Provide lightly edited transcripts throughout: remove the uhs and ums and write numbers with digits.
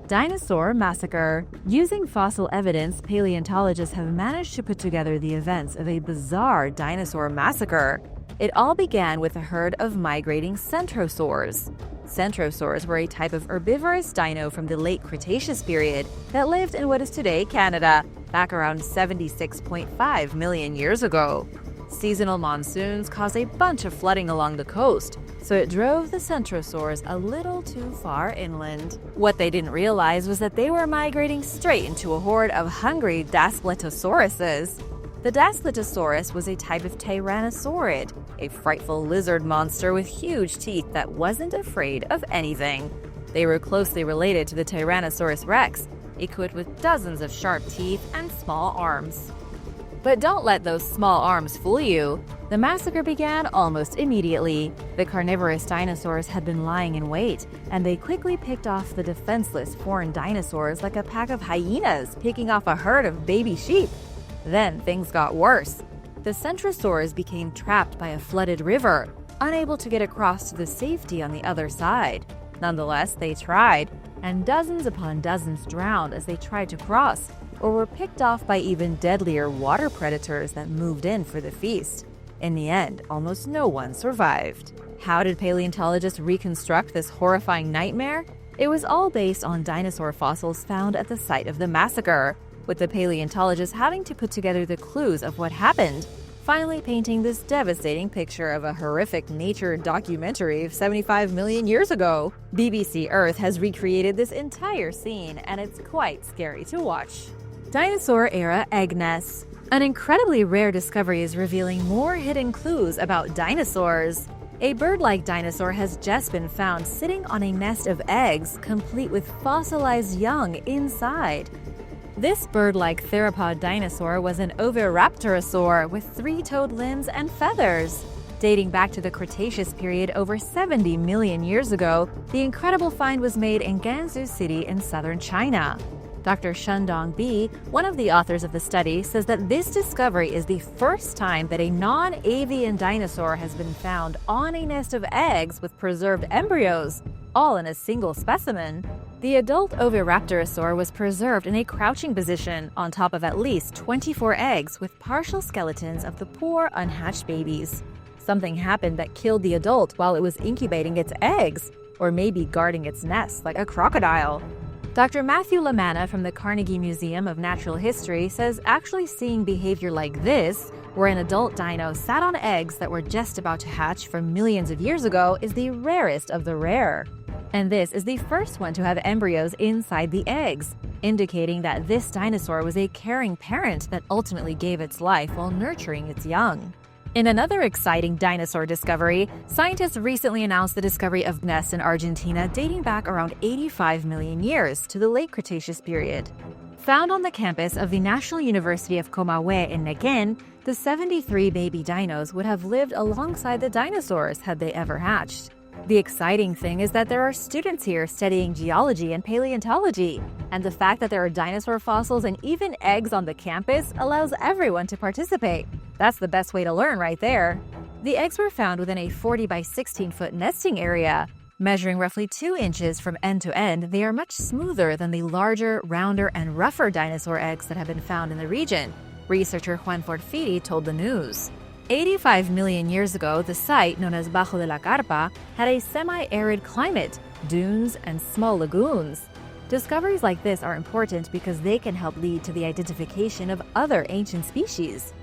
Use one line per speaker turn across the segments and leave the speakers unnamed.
Dinosaur Massacre. Using fossil evidence, paleontologists have managed to put together the events of a bizarre dinosaur massacre. It all began with a herd of migrating centrosaurs. Centrosaurs were a type of herbivorous dino from the late Cretaceous period that lived in what is today Canada, back around 76.5 million years ago. Seasonal monsoons caused a bunch of flooding along the coast, so it drove the centrosaurs a little too far inland. What they didn't realize was that they were migrating straight into a horde of hungry Daspletosaurus. The Daspletosaurus was a type of tyrannosaurid, a frightful lizard monster with huge teeth that wasn't afraid of anything. They were closely related to the Tyrannosaurus rex, equipped with dozens of sharp teeth and small arms. But don't let those small arms fool you. The massacre began almost immediately. The carnivorous dinosaurs had been lying in wait, and they quickly picked off the defenseless foreign dinosaurs like a pack of hyenas picking off a herd of baby sheep. Then things got worse. The centrosaurs became trapped by a flooded river, unable to get across to the safety on the other side. Nonetheless, they tried, and dozens upon dozens drowned as they tried to cross, or were picked off by even deadlier water predators that moved in for the feast. In the end, almost no one survived. How did paleontologists reconstruct this horrifying nightmare? It was all based on dinosaur fossils found at the site of the massacre, with the paleontologists having to put together the clues of what happened, finally painting this devastating picture of a horrific nature documentary of 75 million years ago. BBC Earth has recreated this entire scene, and it's quite scary to watch. Dinosaur-era egg nests. An incredibly rare discovery is revealing more hidden clues about dinosaurs. A bird-like dinosaur has just been found sitting on a nest of eggs, complete with fossilized young inside. This bird-like theropod dinosaur was an oviraptorosaur with three-toed limbs and feathers. Dating back to the Cretaceous period over 70 million years ago, the incredible find was made in Gansu City in southern China. Dr. Shandong Bi, one of the authors of the study, says that this discovery is the first time that a non-avian dinosaur has been found on a nest of eggs with preserved embryos, all in a single specimen. The adult oviraptorosaur was preserved in a crouching position on top of at least 24 eggs with partial skeletons of the poor unhatched babies. Something happened that killed the adult while it was incubating its eggs, or maybe guarding its nest like a crocodile. Dr. Matthew Lamanna from the Carnegie Museum of Natural History says actually seeing behavior like this, where an adult dino sat on eggs that were just about to hatch from millions of years ago, is the rarest of the rare. And this is the first one to have embryos inside the eggs, indicating that this dinosaur was a caring parent that ultimately gave its life while nurturing its young. In another exciting dinosaur discovery, scientists recently announced the discovery of nests in Argentina dating back around 85 million years to the late Cretaceous period. Found on the campus of the National University of Comahue in Nequén, the 73 baby dinos would have lived alongside the dinosaurs had they ever hatched. The exciting thing is that there are students here studying geology and paleontology, and the fact that there are dinosaur fossils and even eggs on the campus allows everyone to participate. That's the best way to learn right there. The eggs were found within a 40 by 16 foot nesting area. Measuring roughly 2 inches from end to end, they are much smoother than the larger, rounder, and rougher dinosaur eggs that have been found in the region, researcher Juan Porfiri told the news. 85 million years ago, the site, known as Bajo de la Carpa, had a semi-arid climate, dunes, and small lagoons. Discoveries like this are important because they can help lead to the identification of other ancient species.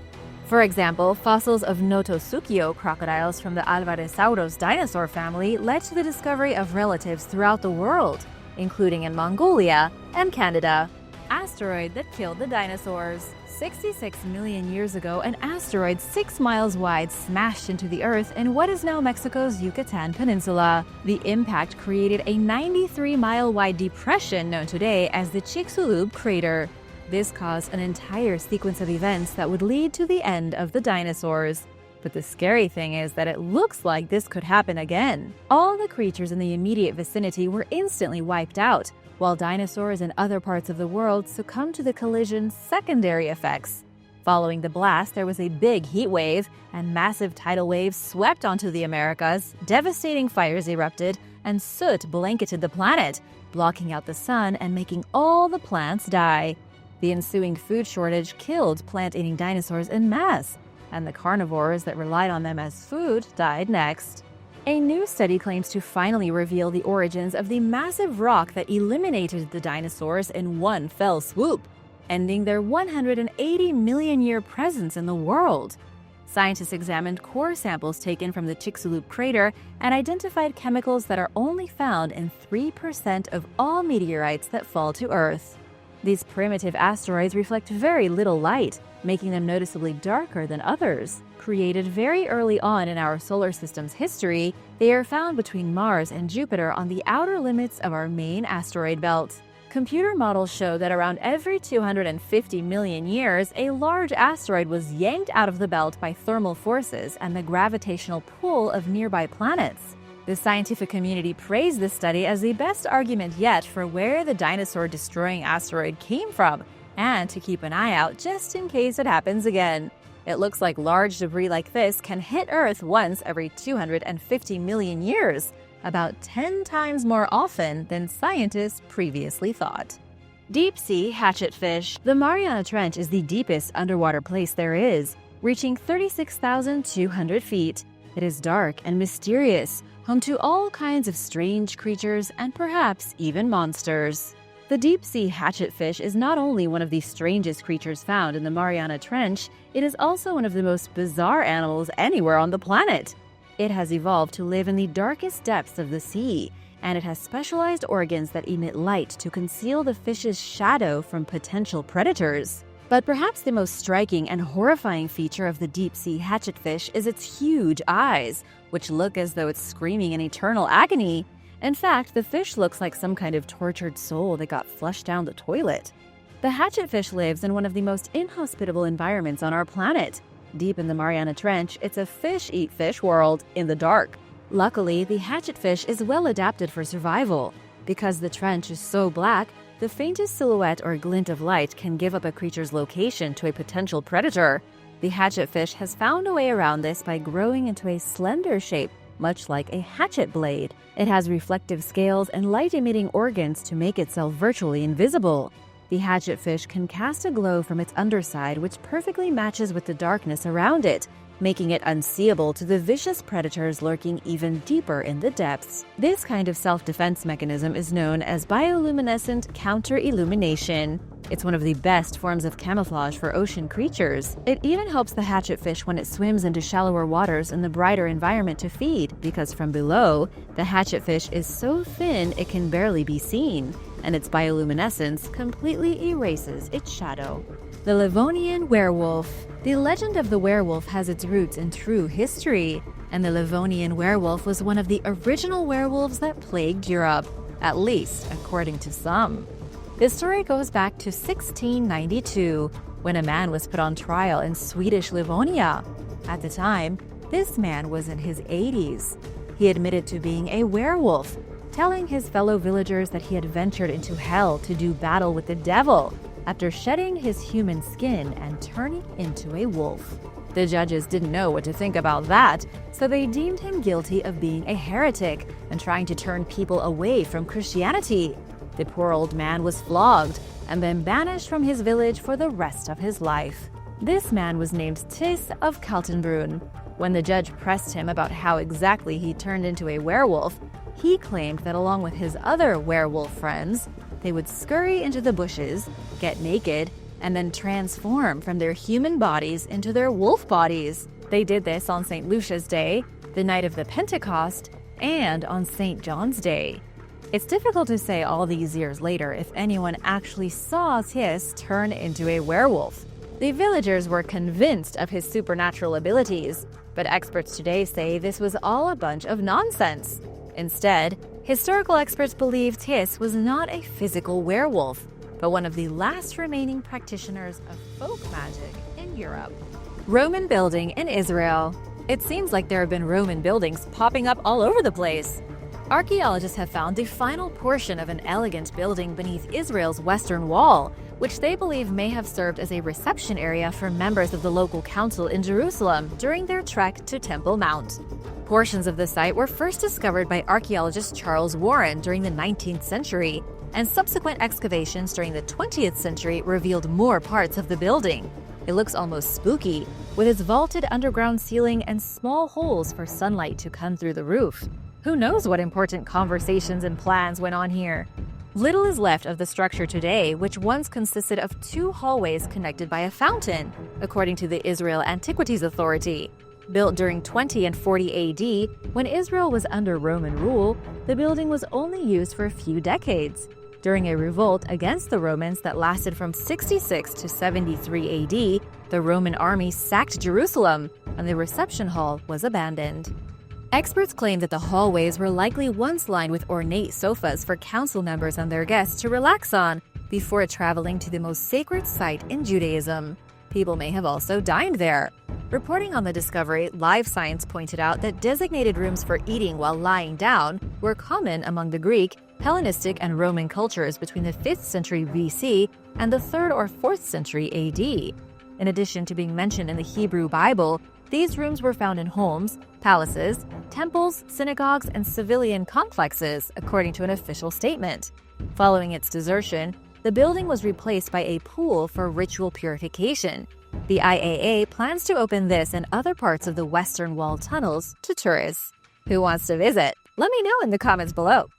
For example, fossils of Notosuchio crocodiles from the Alvarezsauros dinosaur family led to the discovery of relatives throughout the world, including in Mongolia and Canada. Asteroid that killed the dinosaurs. 66 million years ago, an asteroid 6 miles wide smashed into the Earth in what is now Mexico's Yucatan Peninsula. The impact created a 93-mile-wide depression known today as the Chicxulub crater. This caused an entire sequence of events that would lead to the end of the dinosaurs. But the scary thing is that it looks like this could happen again. All the creatures in the immediate vicinity were instantly wiped out, while dinosaurs in other parts of the world succumbed to the collision's secondary effects. Following the blast, there was a big heat wave, and massive tidal waves swept onto the Americas, devastating fires erupted, and soot blanketed the planet, blocking out the sun and making all the plants die. The ensuing food shortage killed plant-eating dinosaurs en masse, and the carnivores that relied on them as food died next. A new study claims to finally reveal the origins of the massive rock that eliminated the dinosaurs in one fell swoop, ending their 180 million-year presence in the world. Scientists examined core samples taken from the Chicxulub crater and identified chemicals that are only found in 3% of all meteorites that fall to Earth. These primitive asteroids reflect very little light, making them noticeably darker than others. Created very early on in our solar system's history, they are found between Mars and Jupiter on the outer limits of our main asteroid belt. Computer models show that around every 250 million years, a large asteroid was yanked out of the belt by thermal forces and the gravitational pull of nearby planets. The scientific community praised this study as the best argument yet for where the dinosaur-destroying asteroid came from, and to keep an eye out just in case it happens again. It looks like large debris like this can hit Earth once every 250 million years, about 10 times more often than scientists previously thought. Deep-sea hatchetfish. The Mariana Trench is the deepest underwater place there is, reaching 36,200 feet. It is dark and mysterious, home to all kinds of strange creatures and perhaps even monsters. The deep-sea hatchetfish is not only one of the strangest creatures found in the Mariana Trench, it is also one of the most bizarre animals anywhere on the planet. It has evolved to live in the darkest depths of the sea, and it has specialized organs that emit light to conceal the fish's shadow from potential predators. But perhaps the most striking and horrifying feature of the deep-sea hatchetfish is its huge eyes, which look as though it's screaming in eternal agony. In fact, the fish looks like some kind of tortured soul that got flushed down the toilet. The hatchetfish lives in one of the most inhospitable environments on our planet. Deep in the Mariana Trench, it's a fish-eat-fish world in the dark. Luckily, the hatchetfish is well adapted for survival. Because the trench is so black, the faintest silhouette or glint of light can give up a creature's location to a potential predator. The hatchetfish has found a way around this by growing into a slender shape, much like a hatchet blade. It has reflective scales and light-emitting organs to make itself virtually invisible. The hatchetfish can cast a glow from its underside which perfectly matches with the darkness around it, making it unseeable to the vicious predators lurking even deeper in the depths. This kind of self-defense mechanism is known as bioluminescent counter-illumination. It's one of the best forms of camouflage for ocean creatures. It even helps the hatchetfish when it swims into shallower waters in the brighter environment to feed, because from below, the hatchetfish is so thin it can barely be seen, and its bioluminescence completely erases its shadow. The Livonian werewolf. The legend of the werewolf has its roots in true history, and the Livonian werewolf was one of the original werewolves that plagued Europe, at least according to some. This story goes back to 1692, when a man was put on trial in Swedish Livonia. At the time, this man was in his 80s. He admitted to being a werewolf, telling his fellow villagers that he had ventured into hell to do battle with the devil after shedding his human skin and turning into a wolf. The judges didn't know what to think about that, so they deemed him guilty of being a heretic and trying to turn people away from Christianity. The poor old man was flogged and then banished from his village for the rest of his life. This man was named Tis of Kaltenbrunn. When the judge pressed him about how exactly he turned into a werewolf, he claimed that along with his other werewolf friends, they would scurry into the bushes, get naked, and then transform from their human bodies into their wolf bodies. They did this on St. Lucia's Day, the night of the Pentecost, and on St. John's Day. It's difficult to say all these years later if anyone actually saw Tis turn into a werewolf. The villagers were convinced of his supernatural abilities, but experts today say this was all a bunch of nonsense. Instead, historical experts believe Tis was not a physical werewolf, but one of the last remaining practitioners of folk magic in Europe. Roman building in Israel. It seems like there have been Roman buildings popping up all over the place. Archaeologists have found the final portion of an elegant building beneath Israel's western wall, which they believe may have served as a reception area for members of the local council in Jerusalem during their trek to Temple Mount. Portions of the site were first discovered by archaeologist Charles Warren during the 19th century, and subsequent excavations during the 20th century revealed more parts of the building. It looks almost spooky, with its vaulted underground ceiling and small holes for sunlight to come through the roof. Who knows what important conversations and plans went on here? Little is left of the structure today, which once consisted of 2 hallways connected by a fountain, according to the Israel Antiquities Authority. Built during 20 and 40 AD, when Israel was under Roman rule, the building was only used for a few decades. During a revolt against the Romans that lasted from 66 to 73 AD, the Roman army sacked Jerusalem, and the reception hall was abandoned. Experts claim that the hallways were likely once lined with ornate sofas for council members and their guests to relax on before traveling to the most sacred site in Judaism. People may have also dined there. Reporting on the discovery, Live Science pointed out that designated rooms for eating while lying down were common among the Greek, Hellenistic, and Roman cultures between the 5th century BC and the 3rd or 4th century AD. In addition to being mentioned in the Hebrew Bible, these rooms were found in homes, palaces, temples, synagogues, and civilian complexes, according to an official statement. Following its desertion, the building was replaced by a pool for ritual purification. The IAA plans to open this and other parts of the Western Wall tunnels to tourists. Who wants to visit? Let me know in the comments below.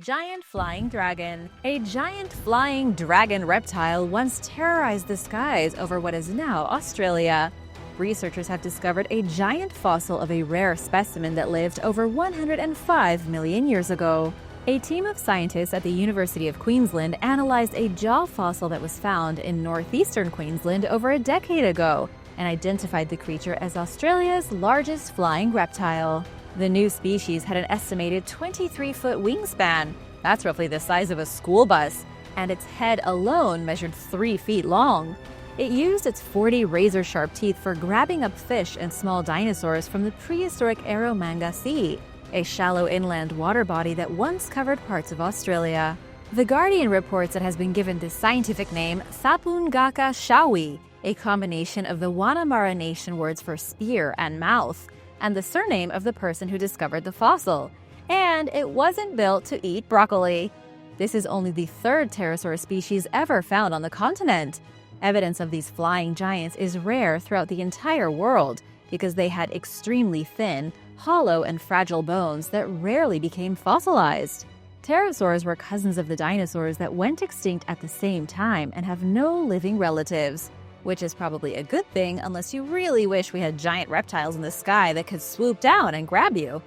Giant flying dragon. A giant flying dragon reptile once terrorized the skies over what is now Australia. Researchers have discovered a giant fossil of a rare specimen that lived over 105 million years ago. A team of scientists at the University of Queensland analyzed a jaw fossil that was found in northeastern Queensland over a decade ago and identified the creature as Australia's largest flying reptile. The new species had an estimated 23-foot wingspan. That's roughly the size of a school bus, and its head alone measured 3 feet long. It used its 40 razor-sharp teeth for grabbing up fish and small dinosaurs from the prehistoric Eromanga Sea, a shallow inland water body that once covered parts of Australia. The Guardian reports it has been given the scientific name Thapungaka shawi, a combination of the Wanamara Nation words for spear and mouth, and the surname of the person who discovered the fossil. And it wasn't built to eat broccoli. This is only the 3rd pterosaur species ever found on the continent. Evidence of these flying giants is rare throughout the entire world because they had extremely thin, hollow, and fragile bones that rarely became fossilized. Pterosaurs were cousins of the dinosaurs that went extinct at the same time and have no living relatives, which is probably a good thing unless you really wish we had giant reptiles in the sky that could swoop down and grab you.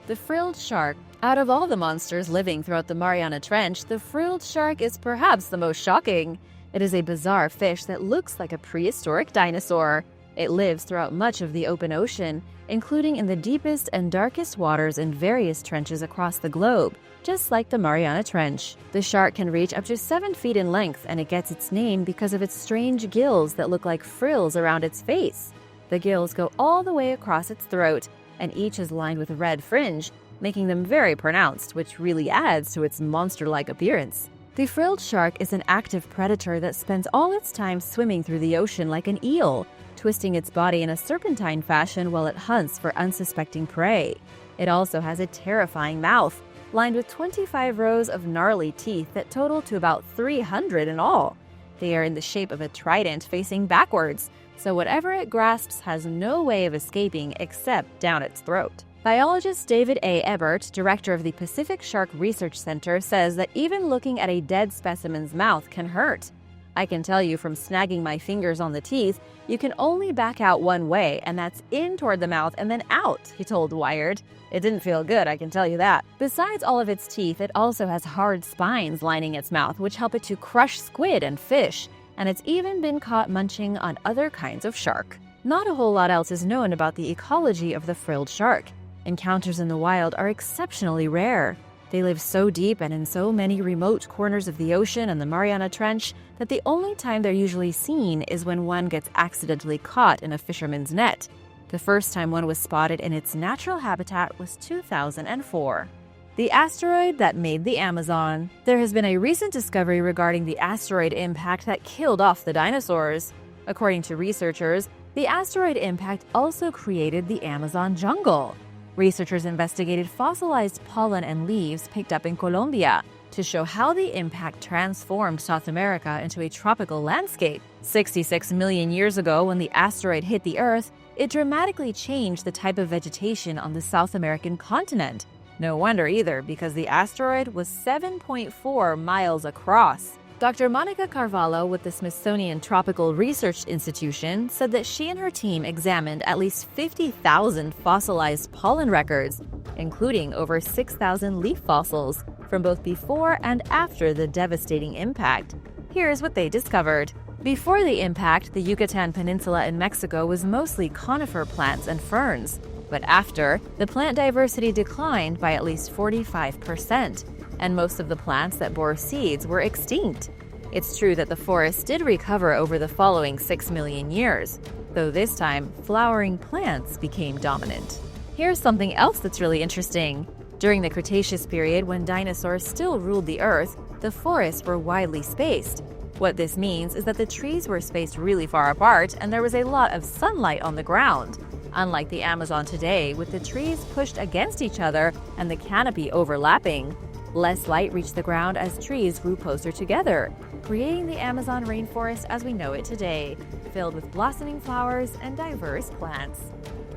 The frilled shark. Out of all the monsters living throughout the Mariana Trench, the frilled shark is perhaps the most shocking. It is a bizarre fish that looks like a prehistoric dinosaur. It lives throughout much of the open ocean, including in the deepest and darkest waters in various trenches across the globe, just like the Mariana Trench. The shark can reach up to 7 feet in length, and it gets its name because of its strange gills that look like frills around its face. The gills go all the way across its throat, and each is lined with a red fringe, making them very pronounced, which really adds to its monster-like appearance. The frilled shark is an active predator that spends all its time swimming through the ocean like an eel, twisting its body in a serpentine fashion while it hunts for unsuspecting prey. It also has a terrifying mouth, lined with 25 rows of gnarly teeth that total to about 300 in all. They are in the shape of a trident facing backwards, so whatever it grasps has no way of escaping except down its throat. Biologist David A. Ebert, director of the Pacific Shark Research Center, says that even looking at a dead specimen's mouth can hurt. I can tell you from snagging my fingers on the teeth, you can only back out one way, and that's in toward the mouth and then out, he told Wired. It didn't feel good, I can tell you that. Besides all of its teeth, it also has hard spines lining its mouth, which help it to crush squid and fish, and it's even been caught munching on other kinds of shark. Not a whole lot else is known about the ecology of the frilled shark. Encounters in the wild are exceptionally rare. They live so deep and in so many remote corners of the ocean and the Mariana Trench that the only time they're usually seen is when one gets accidentally caught in a fisherman's net. The first time one was spotted in its natural habitat was 2004. The asteroid that made the Amazon. There has been a recent discovery regarding the asteroid impact that killed off the dinosaurs. According to researchers, the asteroid impact also created the Amazon jungle. Researchers investigated fossilized pollen and leaves picked up in Colombia to show how the impact transformed South America into a tropical landscape. 66 million years ago, when the asteroid hit the Earth, it dramatically changed the type of vegetation on the South American continent. No wonder either, because the asteroid was 7.4 miles across. Dr. Monica Carvalho with the Smithsonian Tropical Research Institution said that she and her team examined at least 50,000 fossilized pollen records, including over 6,000 leaf fossils from both before and after the devastating impact. Here's what they discovered. Before the impact, the Yucatan Peninsula in Mexico was mostly conifer plants and ferns. But after, the plant diversity declined by at least 45%, and most of the plants that bore seeds were extinct. It's true that the forest did recover over the following 6 million years, though this time, flowering plants became dominant. Here's something else that's really interesting. During the Cretaceous period, when dinosaurs still ruled the Earth, the forests were widely spaced. What this means is that the trees were spaced really far apart and there was a lot of sunlight on the ground. Unlike the Amazon today, with the trees pushed against each other and the canopy overlapping, less light reached the ground as trees grew closer together, creating the Amazon rainforest as we know it today, filled with blossoming flowers and diverse plants.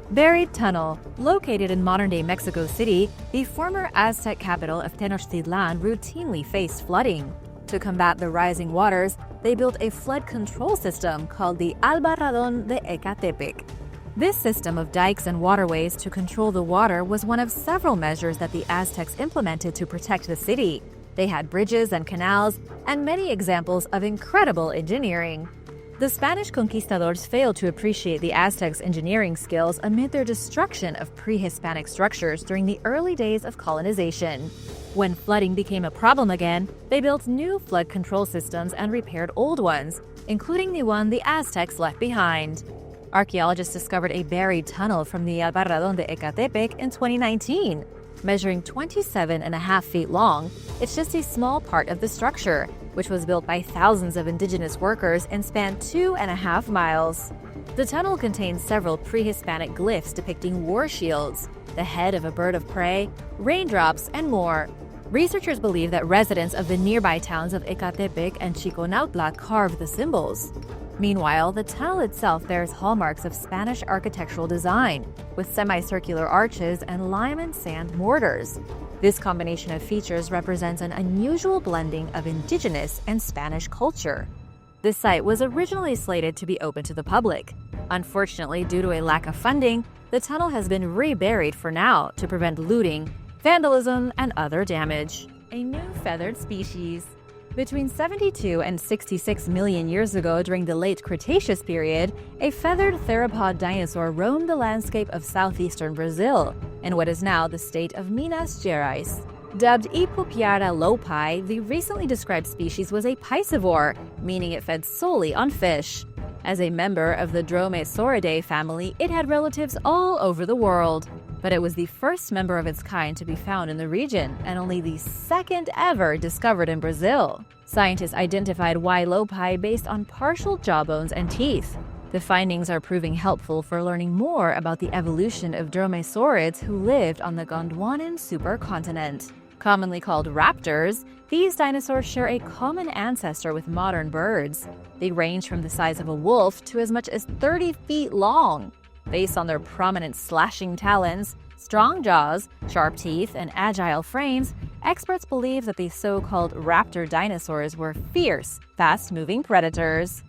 Buried Tunnel. Located in modern-day Mexico City, the former Aztec capital of Tenochtitlan routinely faced flooding. To combat the rising waters, they built a flood control system called the Albarradón de Ecatepec. This system of dikes and waterways to control the water was one of several measures that the Aztecs implemented to protect the city. They had bridges and canals, and many examples of incredible engineering. The Spanish conquistadors failed to appreciate the Aztecs' engineering skills amid their destruction of pre-Hispanic structures during the early days of colonization. When flooding became a problem again, they built new flood control systems and repaired old ones, including the one the Aztecs left behind. Archaeologists discovered a buried tunnel from the Albarradón de Ecatepec in 2019. Measuring 27.5 feet long, it's just a small part of the structure, which was built by thousands of indigenous workers and spanned 2.5 miles. The tunnel contains several pre-Hispanic glyphs depicting war shields, the head of a bird of prey, raindrops, and more. Researchers believe that residents of the nearby towns of Ecatepec and Chiconautla carved the symbols. Meanwhile, the tunnel itself bears hallmarks of Spanish architectural design, with semicircular arches and lime and sand mortars. This combination of features represents an unusual blending of indigenous and Spanish culture. This site was originally slated to be open to the public. Unfortunately, due to a lack of funding, the tunnel has been reburied for now to prevent looting, vandalism, and other damage. A new feathered species. Between 72 and 66 million years ago during the late Cretaceous period, a feathered theropod dinosaur roamed the landscape of southeastern Brazil, in what is now the state of Minas Gerais. Dubbed Ipupiara lopi, the recently described species was a piscivore, meaning it fed solely on fish. As a member of the Dromaeosauridae family, it had relatives all over the world. But it was the first member of its kind to be found in the region, and only the second ever discovered in Brazil. Scientists identified Y. lopi based on partial jawbones and teeth. The findings are proving helpful for learning more about the evolution of dromaeosaurids who lived on the Gondwanan supercontinent. Commonly called raptors, these dinosaurs share a common ancestor with modern birds. They range from the size of a wolf to as much as 30 feet long. Based on their prominent slashing talons, strong jaws, sharp teeth, and agile frames, experts believe that these so-called raptor dinosaurs were fierce, fast-moving predators.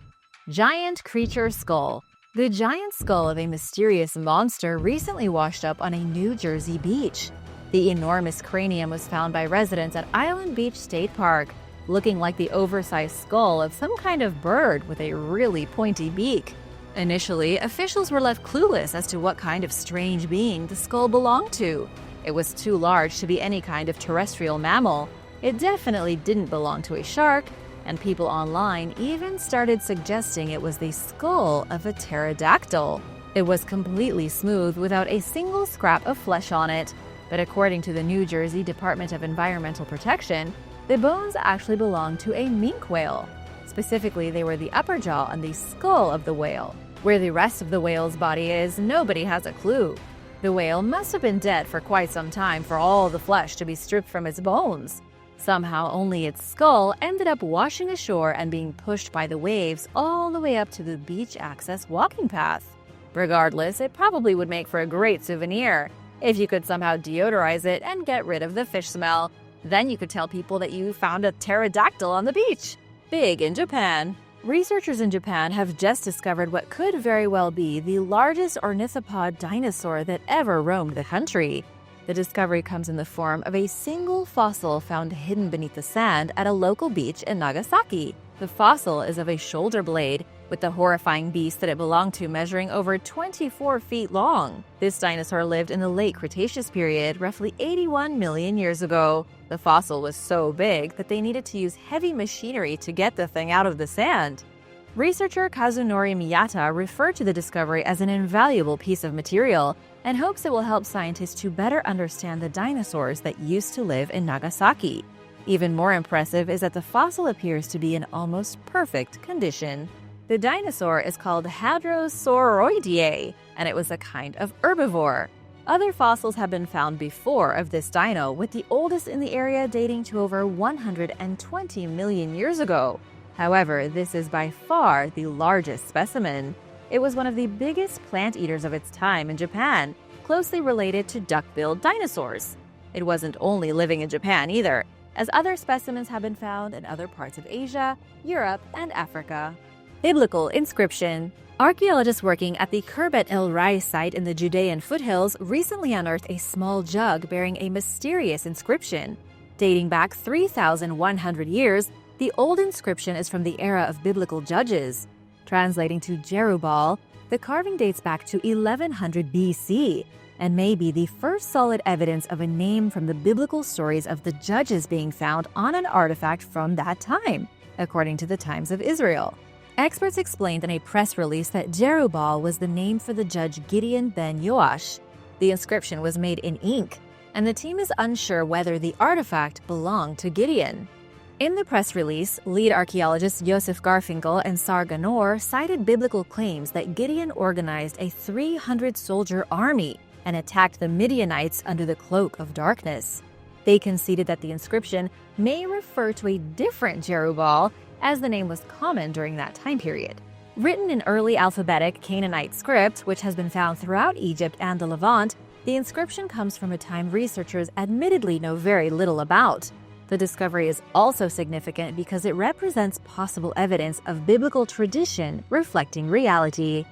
Giant creature skull. The giant skull of a mysterious monster recently washed up on a New Jersey beach. The enormous cranium was found by residents at Island Beach State Park, looking like the oversized skull of some kind of bird with a really pointy beak. Initially, officials were left clueless as to what kind of strange being the skull belonged to. It was too large to be any kind of terrestrial mammal. It definitely didn't belong to a shark, and people online even started suggesting it was the skull of a pterodactyl. It was completely smooth without a single scrap of flesh on it. But according to the New Jersey Department of Environmental Protection, the bones actually belonged to a minke whale. Specifically, they were the upper jaw and the skull of the whale. Where the rest of the whale's body is, nobody has a clue. The whale must have been dead for quite some time for all the flesh to be stripped from its bones. Somehow only its skull ended up washing ashore and being pushed by the waves all the way up to the beach access walking path. Regardless, it probably would make for a great souvenir if you could somehow deodorize it and get rid of the fish smell. Then you could tell people that you found a pterodactyl on the beach. Big in Japan. Researchers in Japan have just discovered what could very well be the largest ornithopod dinosaur that ever roamed the country. The discovery comes in the form of a single fossil found hidden beneath the sand at a local beach in Nagasaki. The fossil is of a shoulder blade, with the horrifying beast that it belonged to measuring over 24 feet long. This dinosaur lived in the late Cretaceous period, roughly 81 million years ago. The fossil was so big that they needed to use heavy machinery to get the thing out of the sand. Researcher Kazunori Miyata referred to the discovery as an invaluable piece of material and hopes it will help scientists to better understand the dinosaurs that used to live in Nagasaki. Even more impressive is that the fossil appears to be in almost perfect condition. The dinosaur is called Hadrosauroideae, and it was a kind of herbivore. Other fossils have been found before of this dino, with the oldest in the area dating to over 120 million years ago. However, this is by far the largest specimen. It was one of the biggest plant eaters of its time in Japan, closely related to duck-billed dinosaurs. It wasn't only living in Japan either, as other specimens have been found in other parts of Asia, Europe, and Africa. Biblical inscription. Archaeologists working at the Khirbet El Rai site in the Judean foothills recently unearthed a small jug bearing a mysterious inscription. Dating back 3,100 years, the old inscription is from the era of biblical judges. Translating to Jerubbaal, the carving dates back to 1100 BC and may be the first solid evidence of a name from the biblical stories of the judges being found on an artifact from that time, according to the Times of Israel. Experts explained in a press release that Jerubbaal was the name for the judge Gideon ben Yoash. The inscription was made in ink, and the team is unsure whether the artifact belonged to Gideon. In the press release, lead archaeologists Yosef Garfinkel and Sar Ganor cited biblical claims that Gideon organized a 300-soldier army and attacked the Midianites under the cloak of darkness. They conceded that the inscription may refer to a different Jerubbaal, as the name was common during that time period. Written in early alphabetic Canaanite script, which has been found throughout Egypt and the Levant, the inscription comes from a time researchers admittedly know very little about. The discovery is also significant because it represents possible evidence of biblical tradition reflecting reality.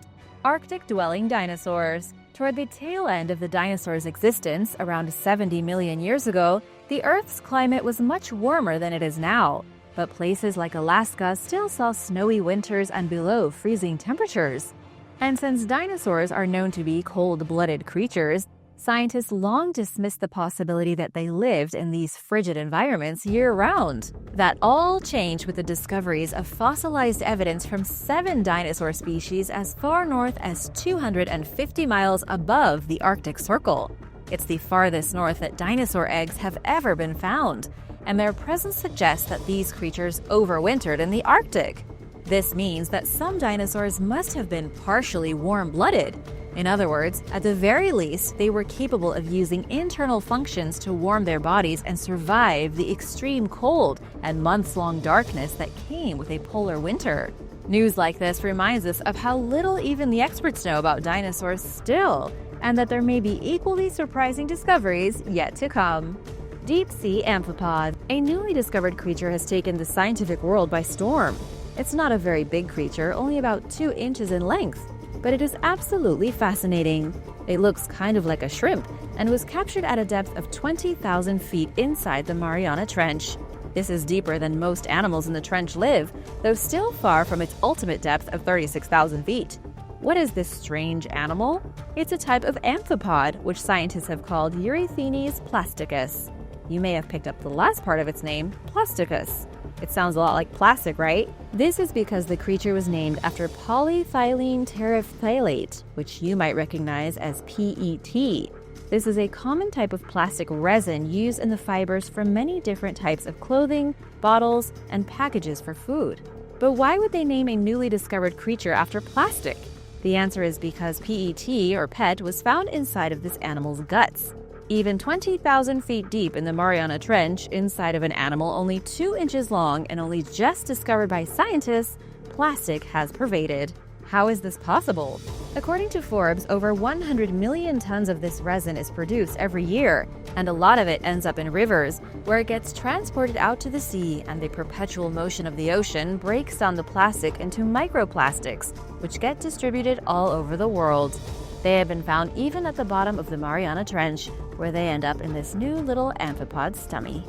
Arctic-dwelling dinosaurs. Toward the tail end of the dinosaurs' existence, around 70 million years ago, the Earth's climate was much warmer than it is now. But places like Alaska still saw snowy winters and below freezing temperatures. And since dinosaurs are known to be cold-blooded creatures, scientists long dismissed the possibility that they lived in these frigid environments year-round. That all changed with the discoveries of fossilized evidence from 7 dinosaur species as far north as 250 miles above the Arctic Circle. It's the farthest north that dinosaur eggs have ever been found, and their presence suggests that these creatures overwintered in the Arctic. This means that some dinosaurs must have been partially warm-blooded. In other words, at the very least, they were capable of using internal functions to warm their bodies and survive the extreme cold and months-long darkness that came with a polar winter. News like this reminds us of how little even the experts know about dinosaurs still, and that there may be equally surprising discoveries yet to come. Deep-sea amphipod. A newly discovered creature has taken the scientific world by storm. It's not a very big creature, only about 2 inches in length, but it is absolutely fascinating. It looks kind of like a shrimp and was captured at a depth of 20,000 feet inside the Mariana Trench. This is deeper than most animals in the trench live, though still far from its ultimate depth of 36,000 feet. What is this strange animal? It's a type of amphipod, which scientists have called Eurythenes plasticus. You may have picked up the last part of its name, plasticus. It sounds a lot like plastic, right? This is because the creature was named after polyethylene terephthalate, which you might recognize as PET. This is a common type of plastic resin used in the fibers for many different types of clothing, bottles, and packages for food. But why would they name a newly discovered creature after plastic? The answer is because PET, or PET, was found inside of this animal's guts. Even 20,000 feet deep in the Mariana Trench, inside of an animal only 2 inches long and only just discovered by scientists, plastic has pervaded. How is this possible? According to Forbes, over 100 million tons of this resin is produced every year, and a lot of it ends up in rivers, where it gets transported out to the sea, and the perpetual motion of the ocean breaks down the plastic into microplastics, which get distributed all over the world. They have been found even at the bottom of the Mariana Trench, where they end up in this new little amphipod stomach.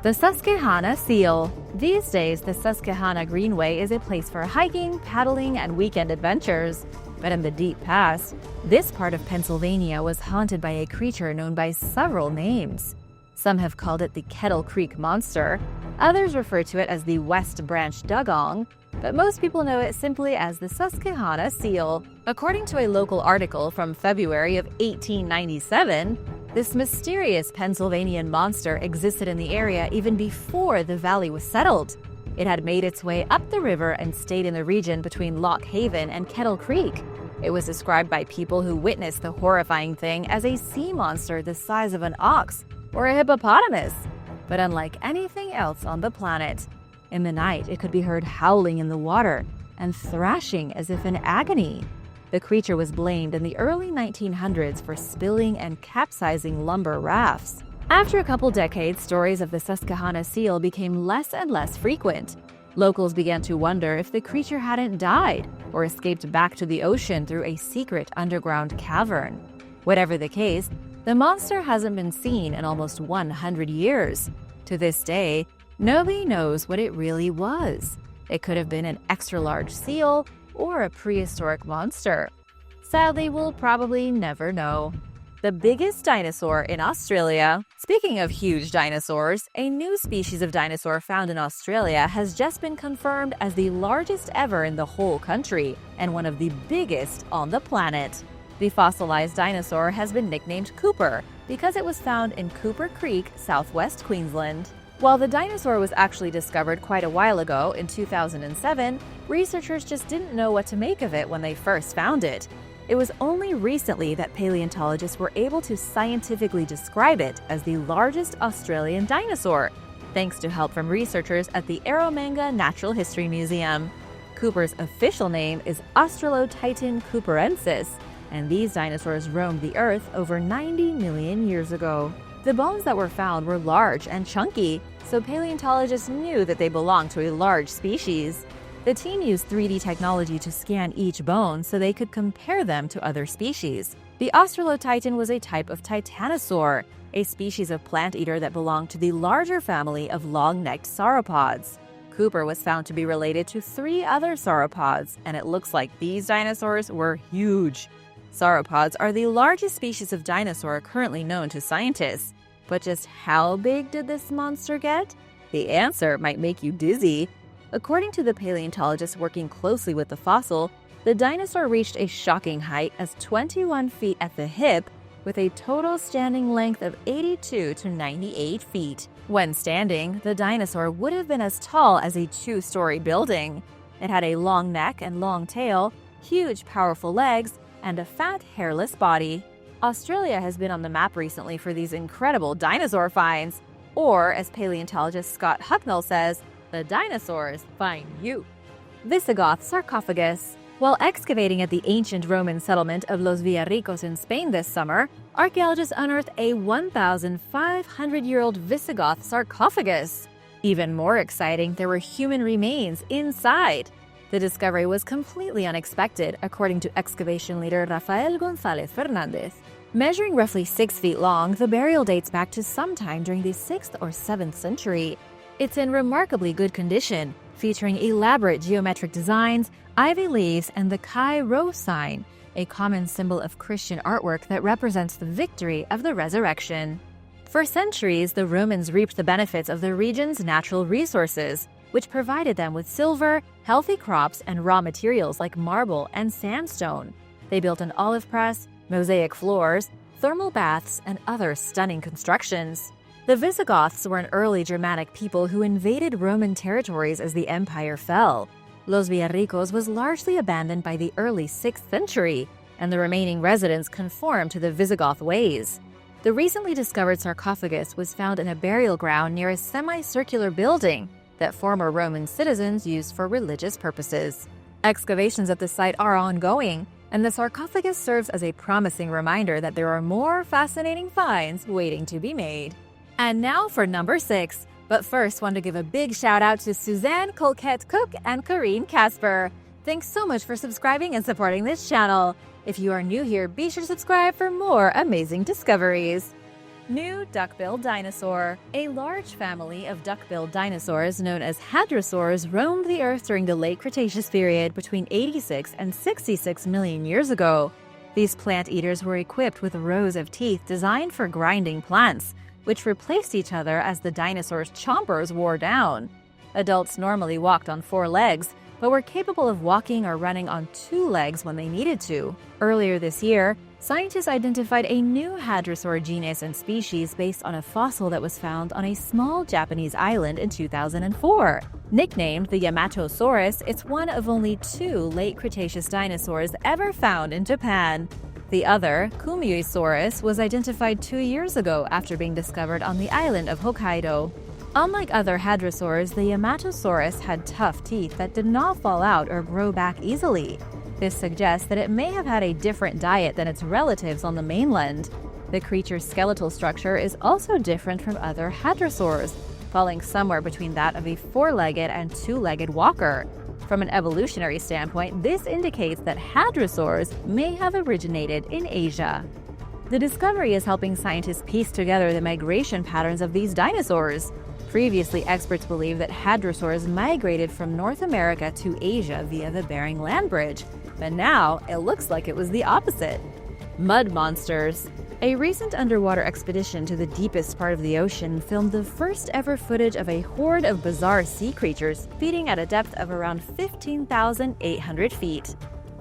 The Susquehanna seal. These days, the Susquehanna Greenway is a place for hiking, paddling, and weekend adventures. But in the deep past, this part of Pennsylvania was haunted by a creature known by several names. Some have called it the Kettle Creek Monster. Others refer to it as the West Branch Dugong, but most people know it simply as the Susquehanna seal. According to a local article from February of 1897, this mysterious Pennsylvanian monster existed in the area even before the valley was settled. It had made its way up the river and stayed in the region between Lock Haven and Kettle Creek. It was described by people who witnessed the horrifying thing as a sea monster the size of an ox or a hippopotamus. But unlike anything else on the planet, in the night it could be heard howling in the water and thrashing as if in agony. The creature was blamed in the early 1900s for spilling and capsizing lumber rafts. After a couple decades, stories of the Susquehanna seal became less and less frequent. Locals began to wonder if the creature hadn't died or escaped back to the ocean through a secret underground cavern. Whatever the case, the monster hasn't been seen in almost 100 years. To this day, nobody knows what it really was. It could have been an extra-large seal or a prehistoric monster. Sadly, we'll probably never know. The biggest dinosaur in Australia. Speaking of huge dinosaurs, a new species of dinosaur found in Australia has just been confirmed as the largest ever in the whole country and one of the biggest on the planet. The fossilized dinosaur has been nicknamed Cooper because it was found in Cooper Creek, southwest Queensland. While the dinosaur was actually discovered quite a while ago, in 2007, researchers just didn't know what to make of it when they first found it. It was only recently that paleontologists were able to scientifically describe it as the largest Australian dinosaur, thanks to help from researchers at the Eromanga Natural History Museum. Cooper's official name is Australotitan cooperensis, and these dinosaurs roamed the Earth over 90 million years ago. The bones that were found were large and chunky, so paleontologists knew that they belonged to a large species. The team used 3D technology to scan each bone so they could compare them to other species. The Australotitan was a type of titanosaur, a species of plant eater that belonged to the larger family of long-necked sauropods. Cooper was found to be related to 3 other sauropods, and it looks like these dinosaurs were huge. Sauropods are the largest species of dinosaur currently known to scientists. But just how big did this monster get? The answer might make you dizzy. According to the paleontologists working closely with the fossil, the dinosaur reached a shocking height as 21 feet at the hip, with a total standing length of 82 to 98 feet. When standing, the dinosaur would have been as tall as a 2-story building. It had a long neck and long tail, huge powerful legs, and a fat, hairless body. Australia has been on the map recently for these incredible dinosaur finds. Or, as paleontologist Scott Hucknall says, the dinosaurs find you. Visigoth sarcophagus. While excavating at the ancient Roman settlement of Los Villaricos in Spain this summer, archaeologists unearthed a 1,500-year-old Visigoth sarcophagus. Even more exciting, there were human remains inside. The discovery was completely unexpected, according to excavation leader Rafael González Fernández. Measuring roughly 6 feet long, the burial dates back to sometime during the 6th or 7th century. It's in remarkably good condition, featuring elaborate geometric designs, ivy leaves, and the Chi Rho sign, a common symbol of Christian artwork that represents the victory of the resurrection. For centuries, the Romans reaped the benefits of the region's natural resources, which provided them with silver, healthy crops, and raw materials like marble and sandstone. They built an olive press, mosaic floors, thermal baths, and other stunning constructions. The Visigoths were an early Germanic people who invaded Roman territories as the empire fell. Los Villarricos was largely abandoned by the early 6th century, and the remaining residents conformed to the Visigoth ways. The recently discovered sarcophagus was found in a burial ground near a semicircular building that former Roman citizens used for religious purposes. Excavations at the site are ongoing, and the sarcophagus serves as a promising reminder that there are more fascinating finds waiting to be made. And now for number 6. But first, want to give a big shout out to Suzanne Colquette Cook and Karine Casper. Thanks so much for subscribing and supporting this channel. If you are new here, be sure to subscribe for more amazing discoveries. New duck-billed dinosaur. A large family of duck-billed dinosaurs known as hadrosaurs roamed the Earth during the late Cretaceous period between 86 and 66 million years ago. These plant eaters were equipped with rows of teeth designed for grinding plants, which replaced each other as the dinosaurs' chompers wore down. Adults normally walked on 4 legs, but were capable of walking or running on 2 legs when they needed to. Earlier this year, scientists identified a new hadrosaur genus and species based on a fossil that was found on a small Japanese island in 2004. Nicknamed the Yamatosaurus, it's one of only 2 late Cretaceous dinosaurs ever found in Japan. The other, Kumyosaurus, was identified 2 years ago after being discovered on the island of Hokkaido. Unlike other hadrosaurs, the Yamatosaurus had tough teeth that did not fall out or grow back easily. This suggests that it may have had a different diet than its relatives on the mainland. The creature's skeletal structure is also different from other hadrosaurs, falling somewhere between that of a 4-legged and 2-legged walker. From an evolutionary standpoint, this indicates that hadrosaurs may have originated in Asia. The discovery is helping scientists piece together the migration patterns of these dinosaurs. Previously, experts believed that hadrosaurs migrated from North America to Asia via the Bering Land Bridge, but now it looks like it was the opposite. Mud monsters. A recent underwater expedition to the deepest part of the ocean filmed the first ever footage of a horde of bizarre sea creatures feeding at a depth of around 15,800 feet.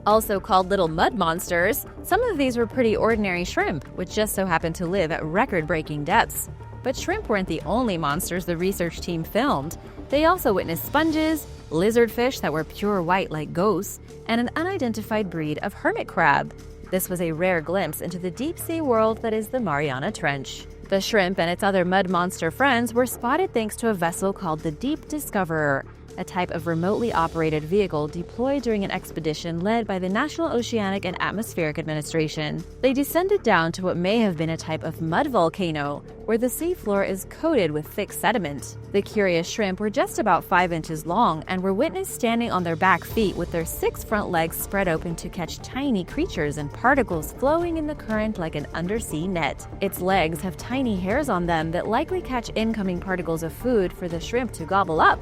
Also called little mud monsters, some of these were pretty ordinary shrimp, which just so happened to live at record-breaking depths. But shrimp weren't the only monsters the research team filmed. They also witnessed sponges, lizardfish that were pure white like ghosts, and an unidentified breed of hermit crab. This was a rare glimpse into the deep-sea world that is the Mariana Trench. The shrimp and its other mud monster friends were spotted thanks to a vessel called the Deep Discoverer, a type of remotely operated vehicle deployed during an expedition led by the National Oceanic and Atmospheric Administration. They descended down to what may have been a type of mud volcano, where the seafloor is coated with thick sediment. The curious shrimp were just about 5 inches long and were witnessed standing on their back feet with their 6 front legs spread open to catch tiny creatures and particles flowing in the current like an undersea net. Its legs have tiny hairs on them that likely catch incoming particles of food for the shrimp to gobble up.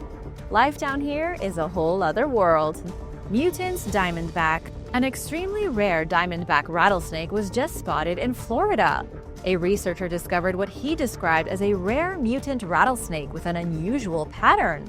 Life down here is a whole other world. Mutant diamondback. An extremely rare diamondback rattlesnake was just spotted in Florida. A researcher discovered what he described as a rare mutant rattlesnake with an unusual pattern.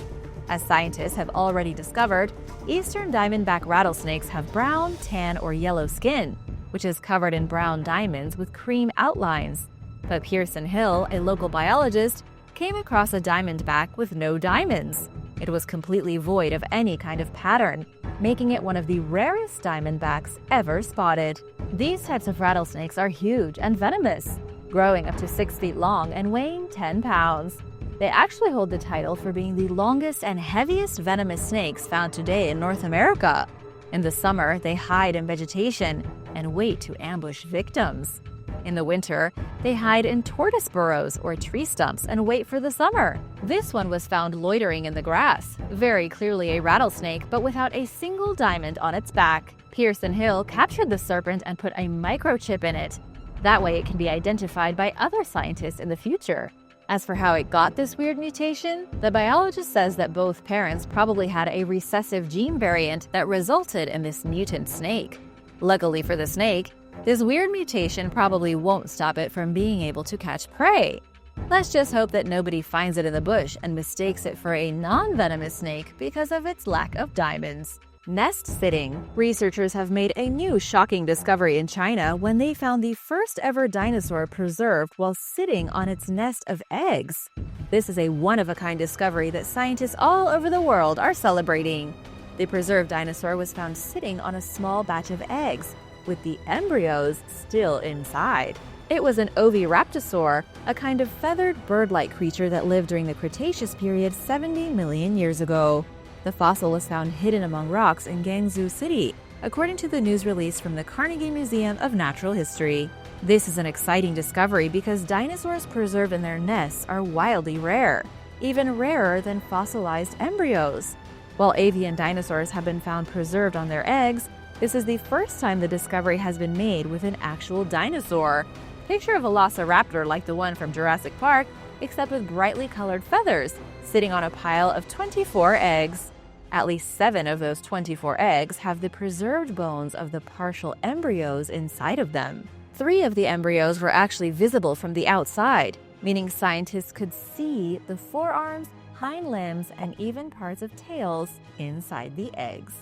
As scientists have already discovered, eastern diamondback rattlesnakes have brown, tan, or yellow skin, which is covered in brown diamonds with cream outlines. But Pearson Hill, a local biologist, came across a diamondback with no diamonds. It was completely void of any kind of pattern, making it one of the rarest diamondbacks ever spotted. These types of rattlesnakes are huge and venomous, growing up to 6 feet long and weighing 10 pounds. They actually hold the title for being the longest and heaviest venomous snakes found today in North America. In the summer, they hide in vegetation and wait to ambush victims. In the winter, they hide in tortoise burrows or tree stumps and wait for the summer. This one was found loitering in the grass, very clearly a rattlesnake, but without a single diamond on its back. Pearson Hill captured the serpent and put a microchip in it. That way it can be identified by other scientists in the future. As for how it got this weird mutation, the biologist says that both parents probably had a recessive gene variant that resulted in this mutant snake. Luckily for the snake, this weird mutation probably won't stop it from being able to catch prey. Let's just hope that nobody finds it in the bush and mistakes it for a non-venomous snake because of its lack of diamonds. Nest sitting. Researchers have made a new shocking discovery in China when they found the first ever dinosaur preserved while sitting on its nest of eggs. This is a one-of-a-kind discovery that scientists all over the world are celebrating. The preserved dinosaur was found sitting on a small batch of eggs, with the embryos still inside. It was an oviraptorosaur, a kind of feathered bird-like creature that lived during the Cretaceous period 70 million years ago. The fossil was found hidden among rocks in Guangzhou City, according to the news release from the Carnegie Museum of Natural History. This is an exciting discovery because dinosaurs preserved in their nests are wildly rare, even rarer than fossilized embryos. While avian dinosaurs have been found preserved on their eggs, this is the first time the discovery has been made with an actual dinosaur. Picture a velociraptor like the one from Jurassic Park, except with brightly colored feathers, sitting on a pile of 24 eggs. At least 7 of those 24 eggs have the preserved bones of the partial embryos inside of them. 3 of the embryos were actually visible from the outside, meaning scientists could see the forearms, hind limbs, and even parts of tails inside the eggs.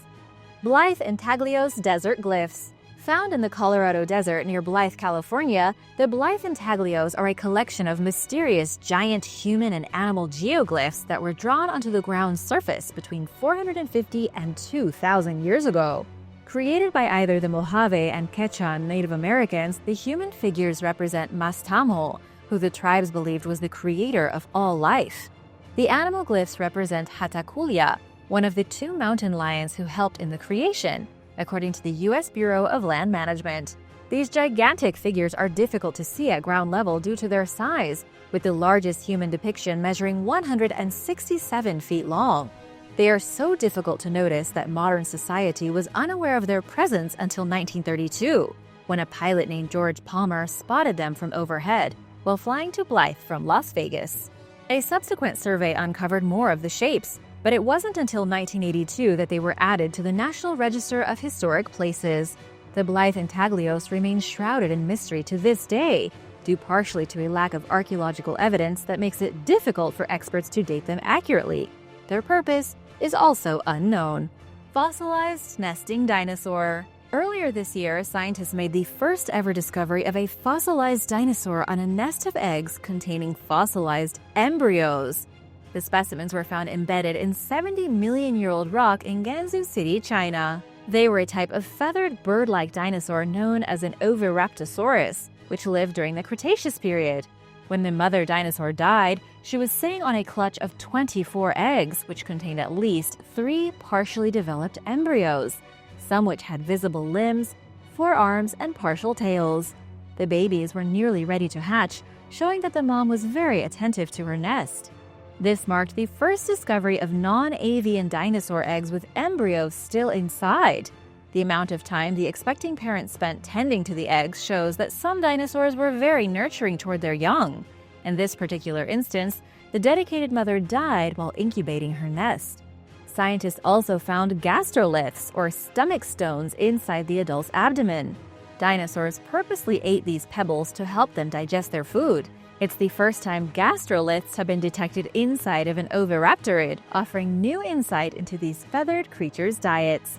Blythe intaglios desert glyphs. Found in the Colorado Desert near Blythe, California, the Blythe intaglios are a collection of mysterious giant human and animal geoglyphs that were drawn onto the ground's surface between 450 and 2,000 years ago. Created by either the Mojave and Quechua Native Americans, the human figures represent Mastamo, who the tribes believed was the creator of all life. The animal glyphs represent Hatakulia, one of the 2 mountain lions who helped in the creation, according to the U.S. Bureau of Land Management. These gigantic figures are difficult to see at ground level due to their size, with the largest human depiction measuring 167 feet long. They are so difficult to notice that modern society was unaware of their presence until 1932, when a pilot named George Palmer spotted them from overhead while flying to Blythe from Las Vegas. A subsequent survey uncovered more of the shapes, but it wasn't until 1982 that they were added to the National Register of Historic Places. The Blythe intaglios remain shrouded in mystery to this day, due partially to a lack of archaeological evidence that makes it difficult for experts to date them accurately. Their purpose is also unknown. Fossilized nesting dinosaur. Earlier this year, scientists made the first ever discovery of a fossilized dinosaur on a nest of eggs containing fossilized embryos. The specimens were found embedded in 70-million-year-old rock in Guangzhou City, China. They were a type of feathered bird-like dinosaur known as an oviraptorosaurus, which lived during the Cretaceous period. When the mother dinosaur died, she was sitting on a clutch of 24 eggs, which contained at least 3 partially developed embryos, some which had visible limbs, forearms, and partial tails. The babies were nearly ready to hatch, showing that the mom was very attentive to her nest. This marked the first discovery of non-avian dinosaur eggs with embryos still inside. The amount of time the expecting parent spent tending to the eggs shows that some dinosaurs were very nurturing toward their young. In this particular instance, the dedicated mother died while incubating her nest. Scientists also found gastroliths, or stomach stones, inside the adult's abdomen. Dinosaurs purposely ate these pebbles to help them digest their food. It's the first time gastroliths have been detected inside of an oviraptorid, offering new insight into these feathered creatures' diets.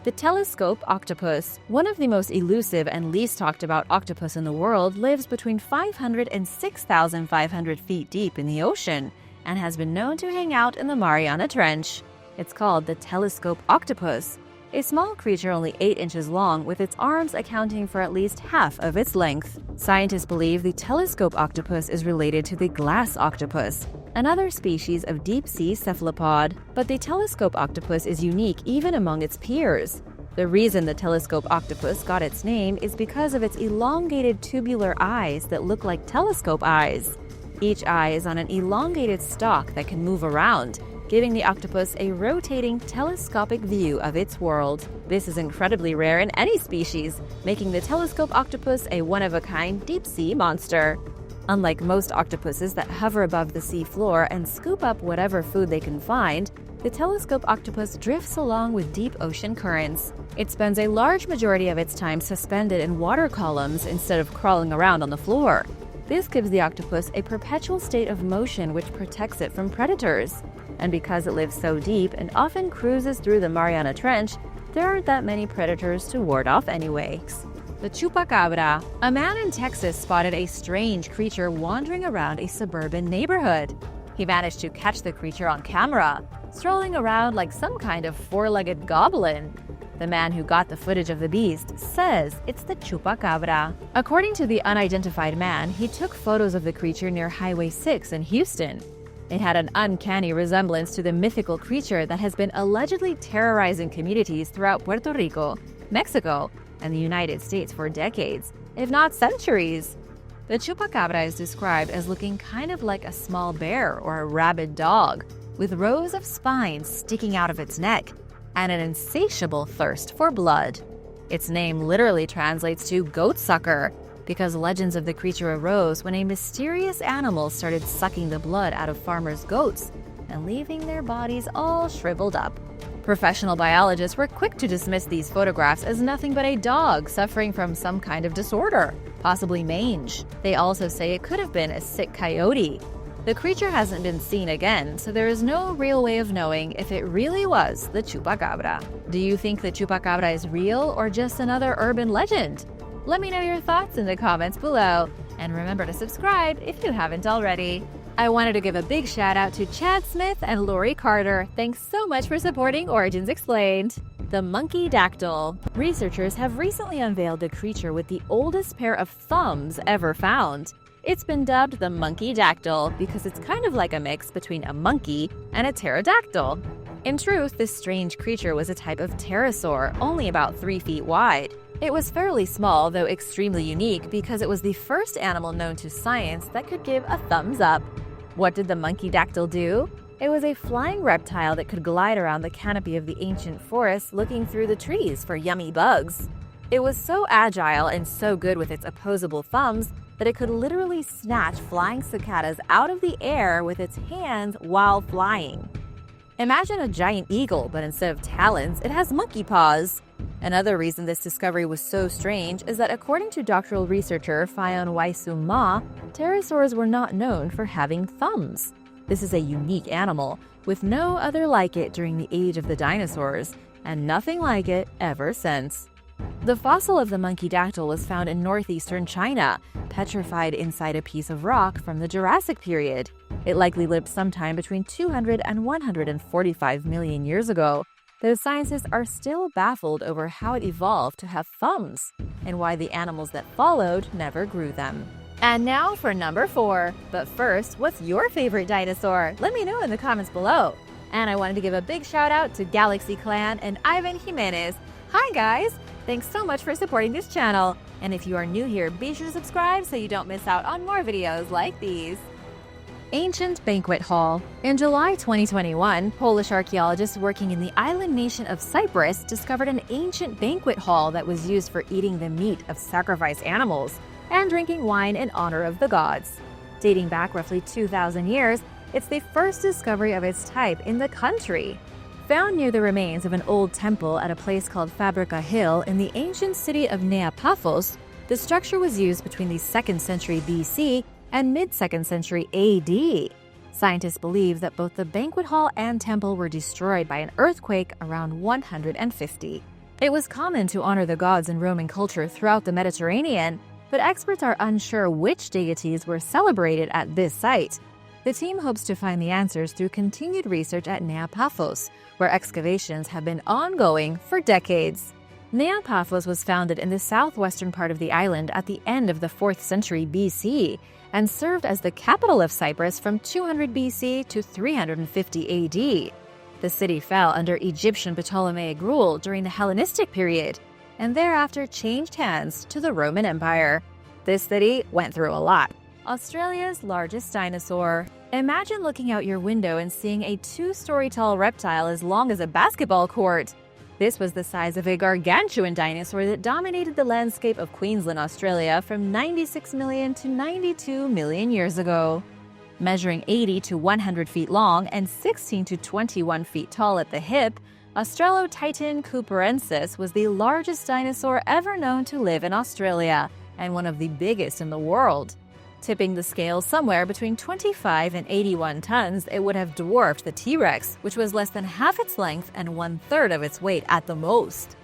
The telescope octopus, one of the most elusive and least talked about octopus in the world, lives between 500 and 6,500 feet deep in the ocean and has been known to hang out in the Mariana Trench. It's called the telescope octopus, a small creature only 8 inches long with its arms accounting for at least half of its length. Scientists believe the telescope octopus is related to the glass octopus, another species of deep-sea cephalopod, but the telescope octopus is unique even among its peers. The reason the telescope octopus got its name is because of its elongated tubular eyes that look like telescope eyes. Each eye is on an elongated stalk that can move around, giving the octopus a rotating telescopic view of its world. This is incredibly rare in any species, making the telescope octopus a one-of-a-kind deep-sea monster. Unlike most octopuses that hover above the sea floor and scoop up whatever food they can find, the telescope octopus drifts along with deep ocean currents. It spends a large majority of its time suspended in water columns instead of crawling around on the floor. This gives the octopus a perpetual state of motion which protects it from predators. And because it lives so deep and often cruises through the Mariana Trench, there aren't that many predators to ward off anyway. The chupacabra. A man in Texas spotted a strange creature wandering around a suburban neighborhood. He managed to catch the creature on camera. strolling around like some kind of four-legged goblin. The man who got the footage of the beast says it's the chupacabra. According to the unidentified man, he took photos of the creature near Highway 6 in Houston. It had an uncanny resemblance to the mythical creature that has been allegedly terrorizing communities throughout Puerto Rico, Mexico, and the United States for decades, if not centuries. The chupacabra is described as looking kind of like a small bear or a rabid dog, with rows of spines sticking out of its neck and an insatiable thirst for blood. Its name literally translates to goat sucker, because legends of the creature arose when a mysterious animal started sucking the blood out of farmers' goats and leaving their bodies all shriveled up. Professional biologists were quick to dismiss these photographs as nothing but a dog suffering from some kind of disorder, possibly mange. They also say it could have been a sick coyote. The creature hasn't been seen again, so there is no real way of knowing if it really was the chupacabra. Do you think the chupacabra is real or just another urban legend? Let me know your thoughts in the comments below, and remember to subscribe if you haven't already. I wanted to give a big shout out to Chad Smith and Lori Carter. Thanks so much for supporting Origins Explained. The monkey dactyl. Researchers have recently unveiled the creature with the oldest pair of thumbs ever found. It's been dubbed the monkey dactyl because it's kind of like a mix between a monkey and a pterodactyl. In truth, this strange creature was a type of pterosaur, only about 3 feet wide. It was fairly small, though extremely unique, because it was the first animal known to science that could give a thumbs up. What did the monkey dactyl do? It was a flying reptile that could glide around the canopy of the ancient forest, looking through the trees for yummy bugs. It was so agile and so good with its opposable thumbs that it could literally snatch flying cicadas out of the air with its hands while flying. Imagine a giant eagle, but instead of talons, it has monkey paws. Another reason this discovery was so strange is that according to doctoral researcher Fion Waisu Ma, pterosaurs were not known for having thumbs. This is a unique animal, with no other like it during the age of the dinosaurs, and nothing like it ever since. The fossil of the monkey dactyl was found in northeastern China, petrified inside a piece of rock from the Jurassic period. It likely lived sometime between 200 and 145 million years ago, though scientists are still baffled over how it evolved to have thumbs and why the animals that followed never grew them. And now for number 4. But first, what's your favorite dinosaur? Let me know in the comments below. And I wanted to give a big shout out to Galaxy Clan and Ivan Jimenez. Hi guys! Thanks so much for supporting this channel. And if you are new here, be sure to subscribe so you don't miss out on more videos like these. Ancient Banquet Hall. In July 2021, Polish archaeologists working in the island nation of Cyprus discovered an ancient banquet hall that was used for eating the meat of sacrificed animals and drinking wine in honor of the gods. Dating back roughly 2,000 years, it's the first discovery of its type in the country. Found near the remains of an old temple at a place called Fabrika Hill in the ancient city of Nea Paphos, the structure was used between the 2nd century BC and mid-2nd century AD. Scientists believe that both the banquet hall and temple were destroyed by an earthquake around 150. It was common to honor the gods in Roman culture throughout the Mediterranean, but experts are unsure which deities were celebrated at this site. The team hopes to find the answers through continued research at Nea Paphos, where excavations have been ongoing for decades. Nea Paphos was founded in the southwestern part of the island at the end of the 4th century BC and served as the capital of Cyprus from 200 BC to 350 AD. The city fell under Egyptian Ptolemaic rule during the Hellenistic period and thereafter changed hands to the Roman Empire. This city went through a lot. Australia's largest dinosaur. Imagine looking out your window and seeing a 2-story tall reptile as long as a basketball court. This was the size of a gargantuan dinosaur that dominated the landscape of Queensland, Australia from 96 million to 92 million years ago. Measuring 80 to 100 feet long and 16 to 21 feet tall at the hip, Australotitan cooperensis was the largest dinosaur ever known to live in Australia and one of the biggest in the world. Tipping the scale somewhere between 25 and 81 tons, it would have dwarfed the T-Rex, which was less than half its length and 1/3 of its weight at the most.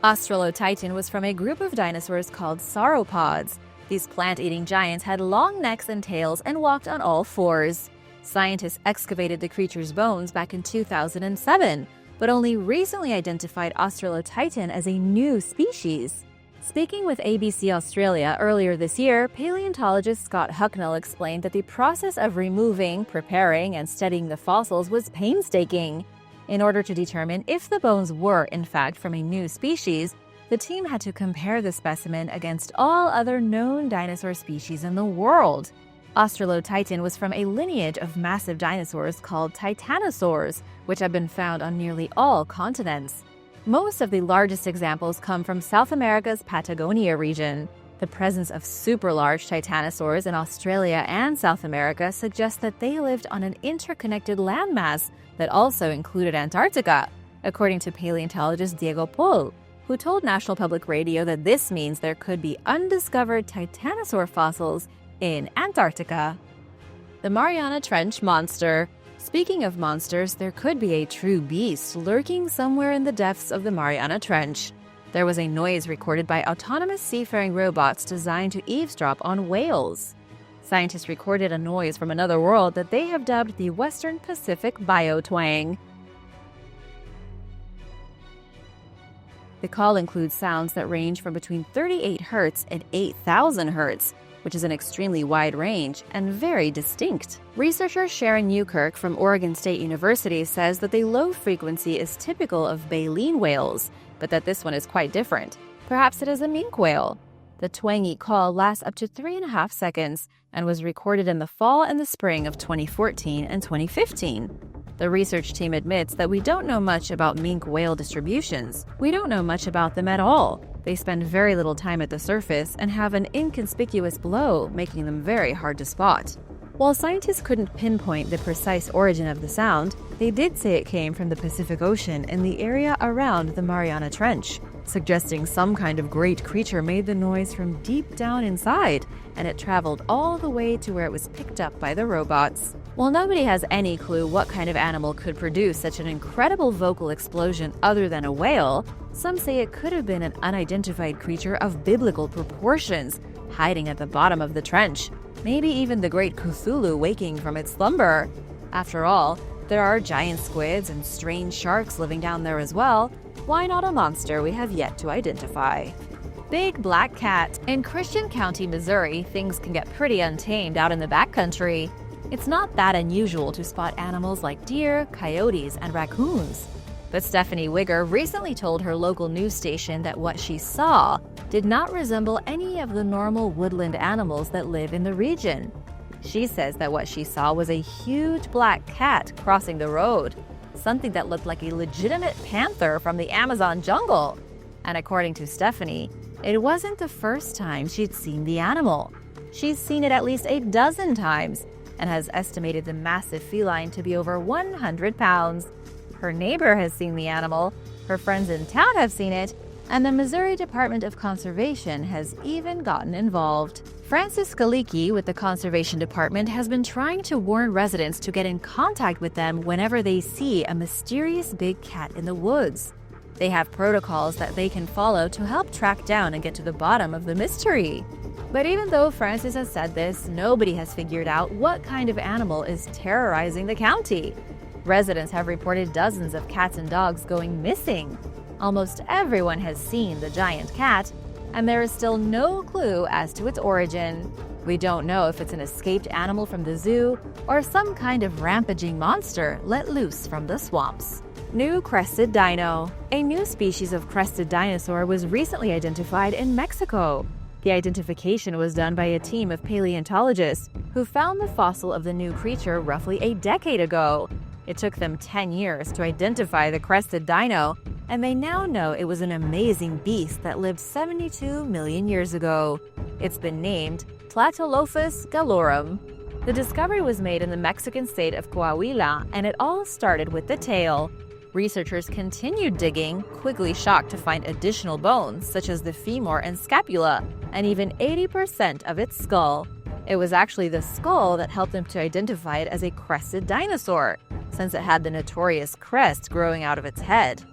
Australotitan was from a group of dinosaurs called sauropods. These plant-eating giants had long necks and tails and walked on all fours. Scientists excavated the creature's bones back in 2007, but only recently identified Australotitan as a new species. Speaking with ABC Australia earlier this year, paleontologist Scott Hucknall explained that the process of removing, preparing, and studying the fossils was painstaking. In order to determine if the bones were, in fact, from a new species, the team had to compare the specimen against all other known dinosaur species in the world. Australotitan was from a lineage of massive dinosaurs called titanosaurs, which have been found on nearly all continents. Most of the largest examples come from South America's Patagonia region. The presence of super-large titanosaurs in Australia and South America suggests that they lived on an interconnected landmass that also included Antarctica, according to paleontologist Diego Pol, who told National Public Radio that this means there could be undiscovered titanosaur fossils in Antarctica. The Mariana Trench Monster. Speaking of monsters, there could be a true beast lurking somewhere in the depths of the Mariana Trench. There was a noise recorded by autonomous seafaring robots designed to eavesdrop on whales. Scientists recorded a noise from another world that they have dubbed the Western Pacific Biotwang. The call includes sounds that range from between 38 Hz and 8,000 Hz, which is an extremely wide range and very distinct. Researcher Sharon Newkirk from Oregon State University says that the low frequency is typical of baleen whales, but that this one is quite different. Perhaps it is a minke whale. The twangy call lasts up to 3.5 seconds and was recorded in the fall and the spring of 2014 and 2015. The research team admits that we don't know much about minke whale distributions. We don't know much about them at all. They spend very little time at the surface and have an inconspicuous blow, making them very hard to spot. While scientists couldn't pinpoint the precise origin of the sound, they did say it came from the Pacific Ocean in the area around the Mariana Trench, suggesting some kind of great creature made the noise from deep down inside, and it traveled all the way to where it was picked up by the robots. While nobody has any clue what kind of animal could produce such an incredible vocal explosion other than a whale, some say it could have been an unidentified creature of biblical proportions, hiding at the bottom of the trench. Maybe even the great Cthulhu waking from its slumber. After all, there are giant squids and strange sharks living down there as well. Why not a monster we have yet to identify? Big black cat. In Christian County, Missouri, things can get pretty untamed out in the backcountry. It's not that unusual to spot animals like deer, coyotes, and raccoons. But Stephanie Wigger recently told her local news station that what she saw did not resemble any of the normal woodland animals that live in the region. She says that what she saw was a huge black cat crossing the road, something that looked like a legitimate panther from the Amazon jungle. And according to Stephanie, it wasn't the first time she'd seen the animal. She's seen it at least 12 times and has estimated the massive feline to be over 100 pounds. Her neighbor has seen the animal, her friends in town have seen it, and the Missouri Department of Conservation has even gotten involved. Francis Galicki with the Conservation Department has been trying to warn residents to get in contact with them whenever they see a mysterious big cat in the woods. They have protocols that they can follow to help track down and get to the bottom of the mystery. But even though Francis has said this, nobody has figured out what kind of animal is terrorizing the county. Residents have reported dozens of cats and dogs going missing. Almost everyone has seen the giant cat, and there is still no clue as to its origin. We don't know if it's an escaped animal from the zoo or some kind of rampaging monster let loose from the swamps. New crested dino. A new species of crested dinosaur was recently identified in Mexico. The identification was done by a team of paleontologists who found the fossil of the new creature roughly a decade ago. It took them 10 years to identify the crested dino, and they now know it was an amazing beast that lived 72 million years ago. It's been named Platolophus gallorum. The discovery was made in the Mexican state of Coahuila, and it all started with the tail. Researchers continued digging, quickly shocked to find additional bones, such as the femur and scapula, and even 80% of its skull. It was actually the skull that helped them to identify it as a crested dinosaur, since it had the notorious crest growing out of its head.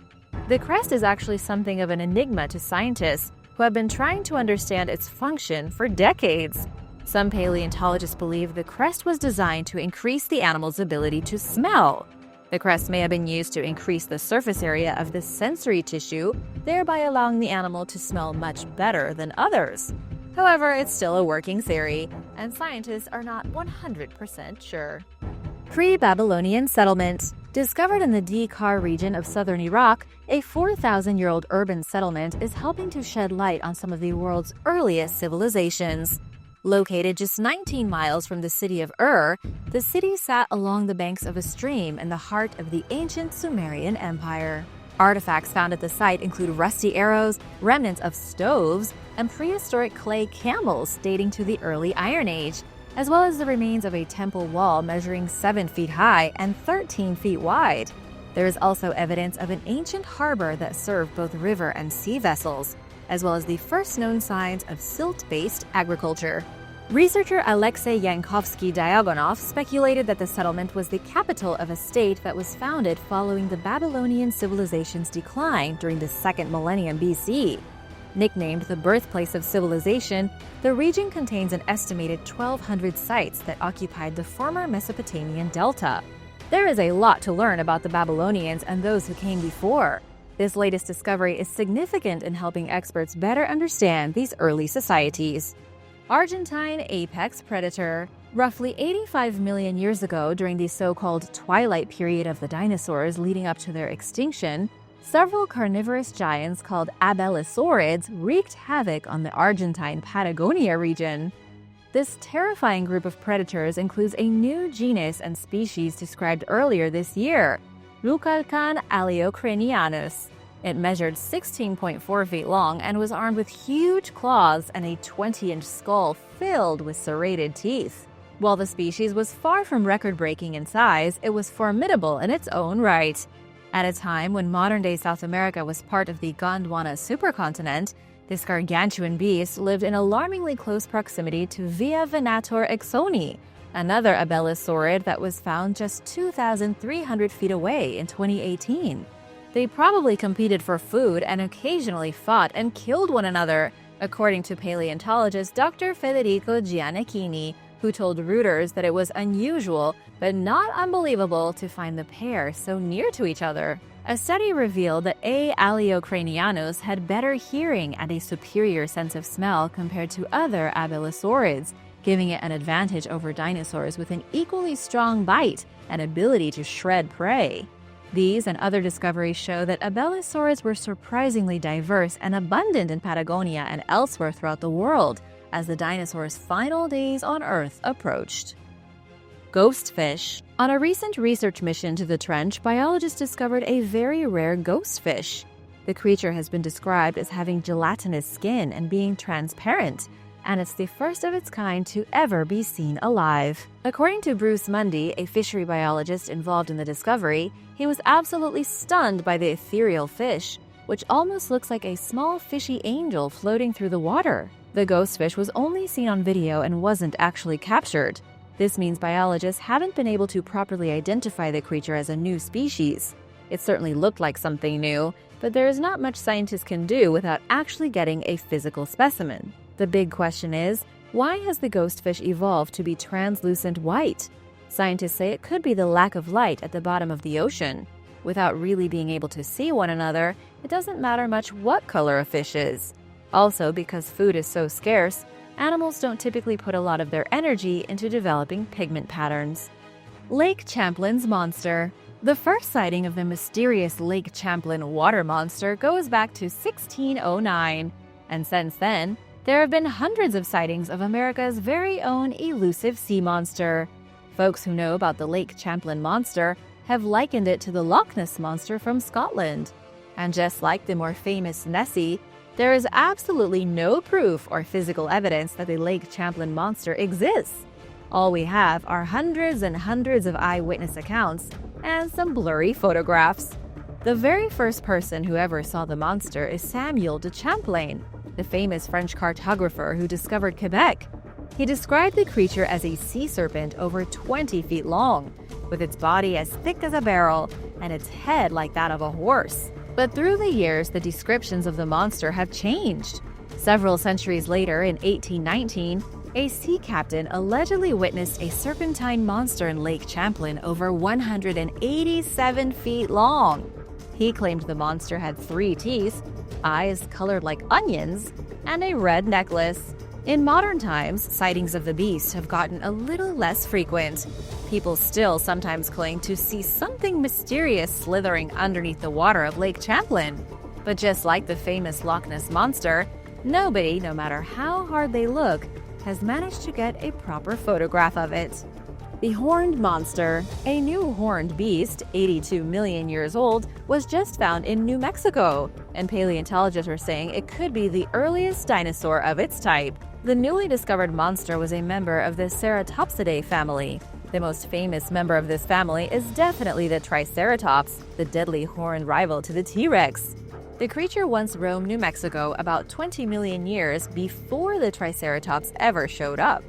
The crest is actually something of an enigma to scientists who have been trying to understand its function for decades. Some paleontologists believe the crest was designed to increase the animal's ability to smell. The crest may have been used to increase the surface area of the sensory tissue, thereby allowing the animal to smell much better than others. However, it's still a working theory, and scientists are not 100% sure. Pre-Babylonian settlement. Discovered in the Dekar region of southern Iraq, a 4,000-year-old urban settlement is helping to shed light on some of the world's earliest civilizations. Located just 19 miles from the city of Ur, the city sat along the banks of a stream in the heart of the ancient Sumerian Empire. Artifacts found at the site include rusty arrows, remnants of stoves, and prehistoric clay camels dating to the early Iron Age, as well as the remains of a temple wall measuring 7 feet high and 13 feet wide. There is also evidence of an ancient harbor that served both river and sea vessels, as well as the first known signs of silt-based agriculture. Researcher Alexei Yankovsky-Diagonov speculated that the settlement was the capital of a state that was founded following the Babylonian civilization's decline during the 2nd millennium BC. Nicknamed the birthplace of civilization, the region contains an estimated 1,200 sites that occupied the former Mesopotamian delta. There is a lot to learn about the Babylonians and those who came before. This latest discovery is significant in helping experts better understand these early societies. Argentine apex predator. Roughly 85 million years ago, during the so-called twilight period of the dinosaurs leading up to their extinction, several carnivorous giants called abelisaurids wreaked havoc on the Argentine Patagonia region. This terrifying group of predators includes a new genus and species described earlier this year, Rucalcan aleocranianus. It measured 16.4 feet long and was armed with huge claws and a 20-inch skull filled with serrated teeth. While the species was far from record-breaking in size, it was formidable in its own right. At a time when modern-day South America was part of the Gondwana supercontinent, this gargantuan beast lived in alarmingly close proximity to Via venator exoni, another abelisaurid that was found just 2,300 feet away in 2018. They probably competed for food and occasionally fought and killed one another, according to paleontologist Dr. Federico Gianecchini, who told Reuters that it was unusual but not unbelievable to find the pair so near to each other. A study revealed that A. aleocranianus had better hearing and a superior sense of smell compared to other abelisaurids, giving it an advantage over dinosaurs with an equally strong bite and ability to shred prey. These and other discoveries show that abelisaurids were surprisingly diverse and abundant in Patagonia and elsewhere throughout the world as the dinosaurs' final days on Earth approached. Ghostfish. On a recent research mission to the trench, biologists discovered a very rare ghostfish. The creature has been described as having gelatinous skin and being transparent, and it's the first of its kind to ever be seen alive. According to Bruce Mundy, a fishery biologist involved in the discovery, he was absolutely stunned by the ethereal fish, which almost looks like a small fishy angel floating through the water. The ghostfish was only seen on video and wasn't actually captured. This means biologists haven't been able to properly identify the creature as a new species. It certainly looked like something new, but there is not much scientists can do without actually getting a physical specimen. The big question is, why has the ghostfish evolved to be translucent white? Scientists say it could be the lack of light at the bottom of the ocean. Without really being able to see one another, it doesn't matter much what color a fish is. Also, because food is so scarce, animals don't typically put a lot of their energy into developing pigment patterns. Lake Champlin's monster. The first sighting of the mysterious Lake Champlain water monster goes back to 1609, and since then, there have been hundreds of sightings of America's very own elusive sea monster. Folks who know about the Lake Champlain monster have likened it to the Loch Ness monster from Scotland. And just like the more famous Nessie, there is absolutely no proof or physical evidence that the Lake Champlain monster exists. All we have are hundreds and hundreds of eyewitness accounts and some blurry photographs. The very first person who ever saw the monster is Samuel de Champlain, the famous French cartographer who discovered Quebec. He described the creature as a sea serpent over 20 feet long, with its body as thick as a barrel and its head like that of a horse. But through the years, the descriptions of the monster have changed. Several centuries later, in 1819, A sea captain allegedly witnessed a serpentine monster in Lake Champlain over 187 feet long. He claimed the monster had 3 teeth, eyes colored like onions, and a red necklace. In modern times, sightings of the beast have gotten a little less frequent. People still sometimes claim to see something mysterious slithering underneath the water of Lake Champlain. But just like the famous Loch Ness Monster, nobody, no matter how hard they look, has managed to get a proper photograph of it. The horned monster, a new horned beast, 82 million years old, was just found in New Mexico, and paleontologists are saying it could be the earliest dinosaur of its type. The newly discovered monster was a member of the Ceratopsidae family. The most famous member of this family is definitely the Triceratops, the deadly horned rival to the T-Rex. The creature once roamed New Mexico about 20 million years before the Triceratops ever showed up.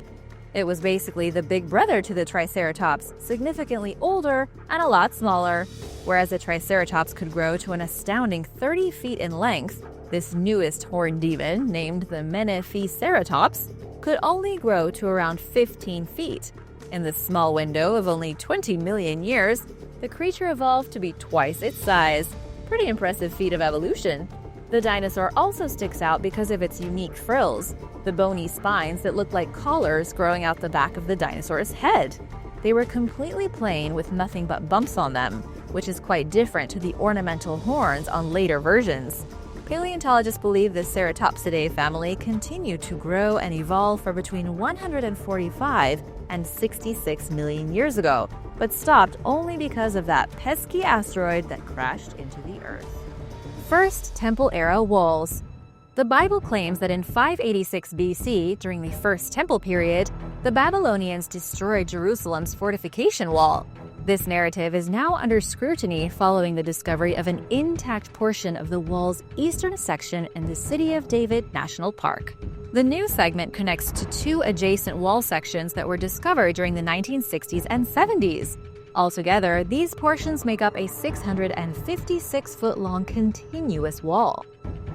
It was basically the big brother to the Triceratops, significantly older and a lot smaller. Whereas the Triceratops could grow to an astounding 30 feet in length, this newest horned demon, named the Menephiceratops, could only grow to around 15 feet. In this small window of only 20 million years, the creature evolved to be twice its size. Pretty impressive feat of evolution. The dinosaur also sticks out because of its unique frills, the bony spines that look like collars growing out the back of the dinosaur's head. They were completely plain with nothing but bumps on them, which is quite different to the ornamental horns on later versions. Paleontologists believe the Ceratopsidae family continued to grow and evolve for between 145 and 66 million years ago, but stopped only because of that pesky asteroid that crashed into the Earth. First Temple-era walls. The Bible claims that in 586 BC, during the First Temple period, the Babylonians destroyed Jerusalem's fortification wall. This narrative is now under scrutiny following the discovery of an intact portion of the wall's eastern section in the City of David National Park. The new segment connects to 2 adjacent wall sections that were discovered during the 1960s and 70s. Altogether, these portions make up a 656-foot-long continuous wall.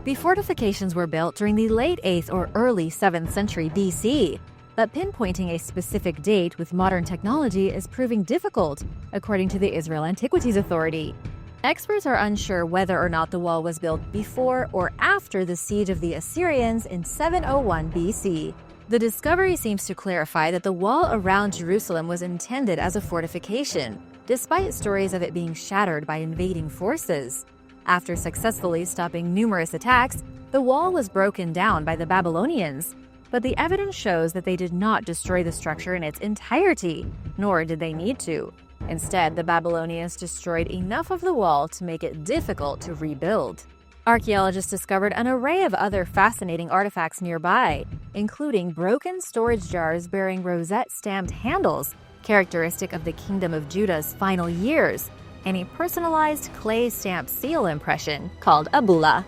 The fortifications were built during the late 8th or early 7th century BC, but pinpointing a specific date with modern technology is proving difficult, according to the Israel Antiquities Authority. Experts are unsure whether or not the wall was built before or after the siege of the Assyrians in 701 BC. The discovery seems to clarify that the wall around Jerusalem was intended as a fortification, despite stories of it being shattered by invading forces. After successfully stopping numerous attacks, the wall was broken down by the Babylonians, but the evidence shows that they did not destroy the structure in its entirety, nor did they need to. Instead, the Babylonians destroyed enough of the wall to make it difficult to rebuild. Archaeologists discovered an array of other fascinating artifacts nearby, including broken storage jars bearing rosette-stamped handles, characteristic of the Kingdom of Judah's final years, and a personalized clay-stamped seal impression called a bulla.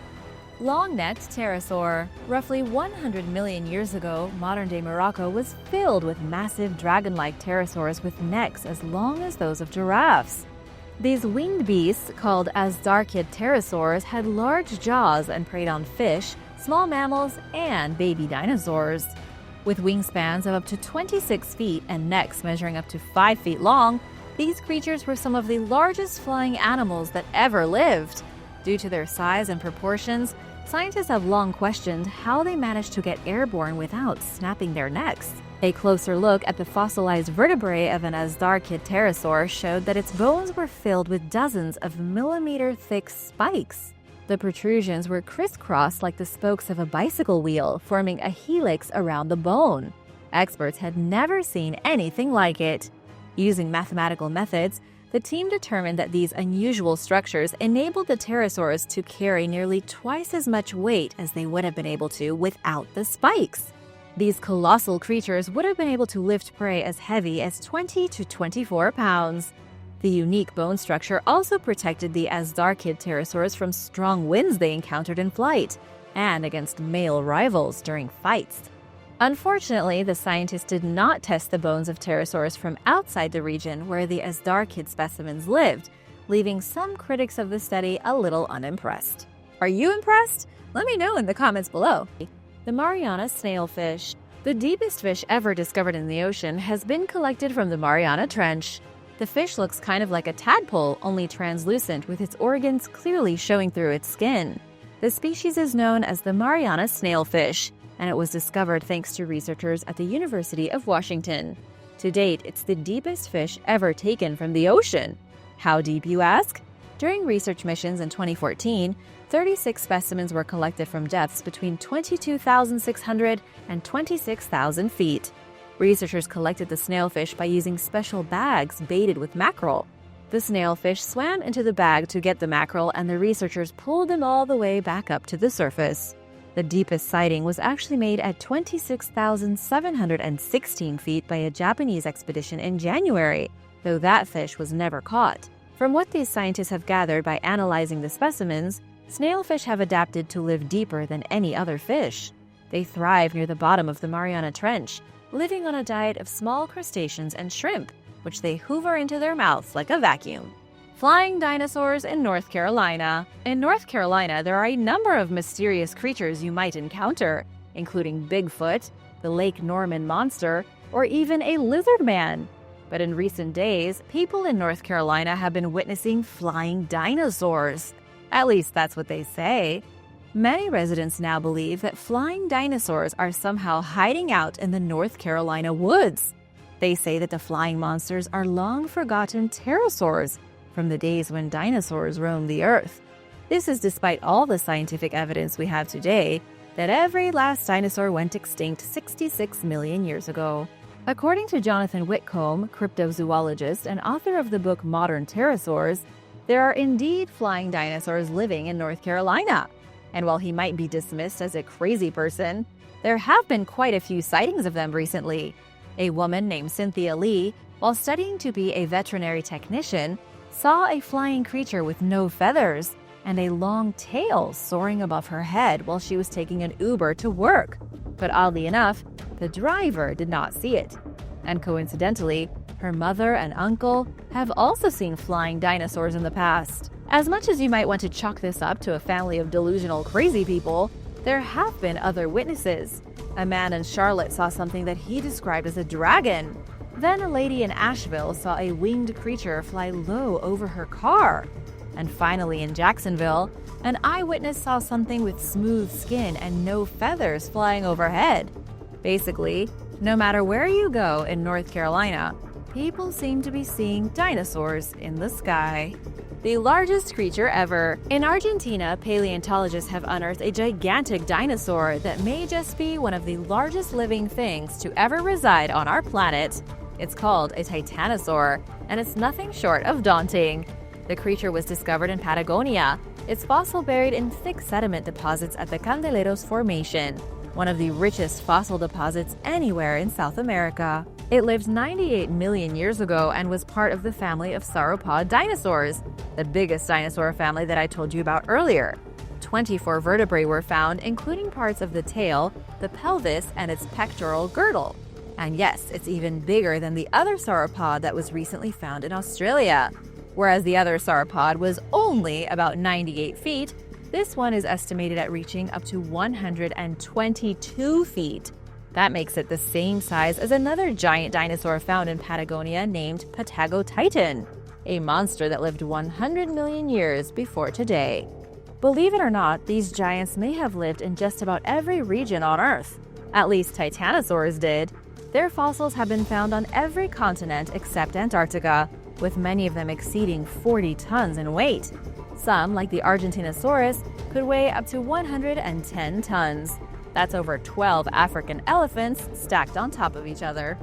Long-necked pterosaur. Roughly 100 million years ago, modern-day Morocco was filled with massive dragon-like pterosaurs with necks as long as those of giraffes. These winged beasts, called azhdarchid pterosaurs, had large jaws and preyed on fish, small mammals, and baby dinosaurs. With wingspans of up to 26 feet and necks measuring up to 5 feet long, these creatures were some of the largest flying animals that ever lived. Due to their size and proportions, scientists have long questioned how they managed to get airborne without snapping their necks. A closer look at the fossilized vertebrae of an azhdarchid pterosaur showed that its bones were filled with dozens of millimeter-thick spikes. The protrusions were crisscrossed like the spokes of a bicycle wheel, forming a helix around the bone. Experts had never seen anything like it. Using mathematical methods, the team determined that these unusual structures enabled the pterosaurs to carry nearly twice as much weight as they would have been able to without the spikes. These colossal creatures would have been able to lift prey as heavy as 20 to 24 pounds. The unique bone structure also protected the azhdarchid pterosaurs from strong winds they encountered in flight, and against male rivals during fights. Unfortunately, the scientists did not test the bones of pterosaurs from outside the region where the azhdarchid specimens lived, leaving some critics of the study a little unimpressed. Are you impressed? Let me know in the comments below. The Mariana snailfish. The deepest fish ever discovered in the ocean has been collected from the Mariana Trench. The fish looks kind of like a tadpole, only translucent, with its organs clearly showing through its skin. The species is known as the Mariana snailfish, and it was discovered thanks to researchers at the University of Washington. To date, it's the deepest fish ever taken from the ocean. How deep, you ask? During research missions in 2014, 36 specimens were collected from depths between 22,600 and 26,000 feet. Researchers collected the snailfish by using special bags baited with mackerel. The snailfish swam into the bag to get the mackerel, and the researchers pulled them all the way back up to the surface. The deepest sighting was actually made at 26,716 feet by a Japanese expedition in January, though that fish was never caught. From what these scientists have gathered by analyzing the specimens, snailfish have adapted to live deeper than any other fish. They thrive near the bottom of the Mariana Trench, living on a diet of small crustaceans and shrimp, which they hoover into their mouths like a vacuum. Flying dinosaurs in North Carolina. In North Carolina, there are a number of mysterious creatures you might encounter, including Bigfoot, the Lake Norman monster, or even a lizard man. But in recent days, people in North Carolina have been witnessing flying dinosaurs. At least that's what they say. Many residents now believe that flying dinosaurs are somehow hiding out in the North Carolina woods. They say that the flying monsters are long-forgotten pterosaurs from the days when dinosaurs roamed the earth. This is despite all the scientific evidence we have today that every last dinosaur went extinct 66 million years ago. According to Jonathan Whitcomb, cryptozoologist and author of the book Modern Pterosaurs, there are indeed flying dinosaurs living in North Carolina. And while he might be dismissed as a crazy person, there have been quite a few sightings of them recently. A woman named Cynthia Lee, while studying to be a veterinary technician, saw a flying creature with no feathers and a long tail soaring above her head while she was taking an Uber to work. But oddly enough, the driver did not see it. And coincidentally, her mother and uncle have also seen flying dinosaurs in the past. As much as you might want to chalk this up to a family of delusional crazy people, there have been other witnesses. A man in Charlotte saw something that he described as a dragon. Then a lady in Asheville saw a winged creature fly low over her car. And finally in Jacksonville, an eyewitness saw something with smooth skin and no feathers flying overhead. Basically, no matter where you go in North Carolina, people seem to be seeing dinosaurs in the sky. The largest creature ever. In Argentina, paleontologists have unearthed a gigantic dinosaur that may just be one of the largest living things to ever reside on our planet. It's called a titanosaur, and it's nothing short of daunting. The creature was discovered in Patagonia, its fossil buried in thick sediment deposits at the Candeleros Formation, one of the richest fossil deposits anywhere in South America. It lived 98 million years ago and was part of the family of sauropod dinosaurs, the biggest dinosaur family that I told you about earlier. 24 vertebrae were found, including parts of the tail, the pelvis, and its pectoral girdle. And yes, it's even bigger than the other sauropod that was recently found in Australia. Whereas the other sauropod was only about 98 feet, this one is estimated at reaching up to 122 feet. That makes it the same size as another giant dinosaur found in Patagonia named Patagotitan, a monster that lived 100 million years before today. Believe it or not, these giants may have lived in just about every region on Earth. At least titanosaurs did. Their fossils have been found on every continent except Antarctica, with many of them exceeding 40 tons in weight. Some, like the Argentinosaurus, could weigh up to 110 tons. That's over 12 African elephants stacked on top of each other.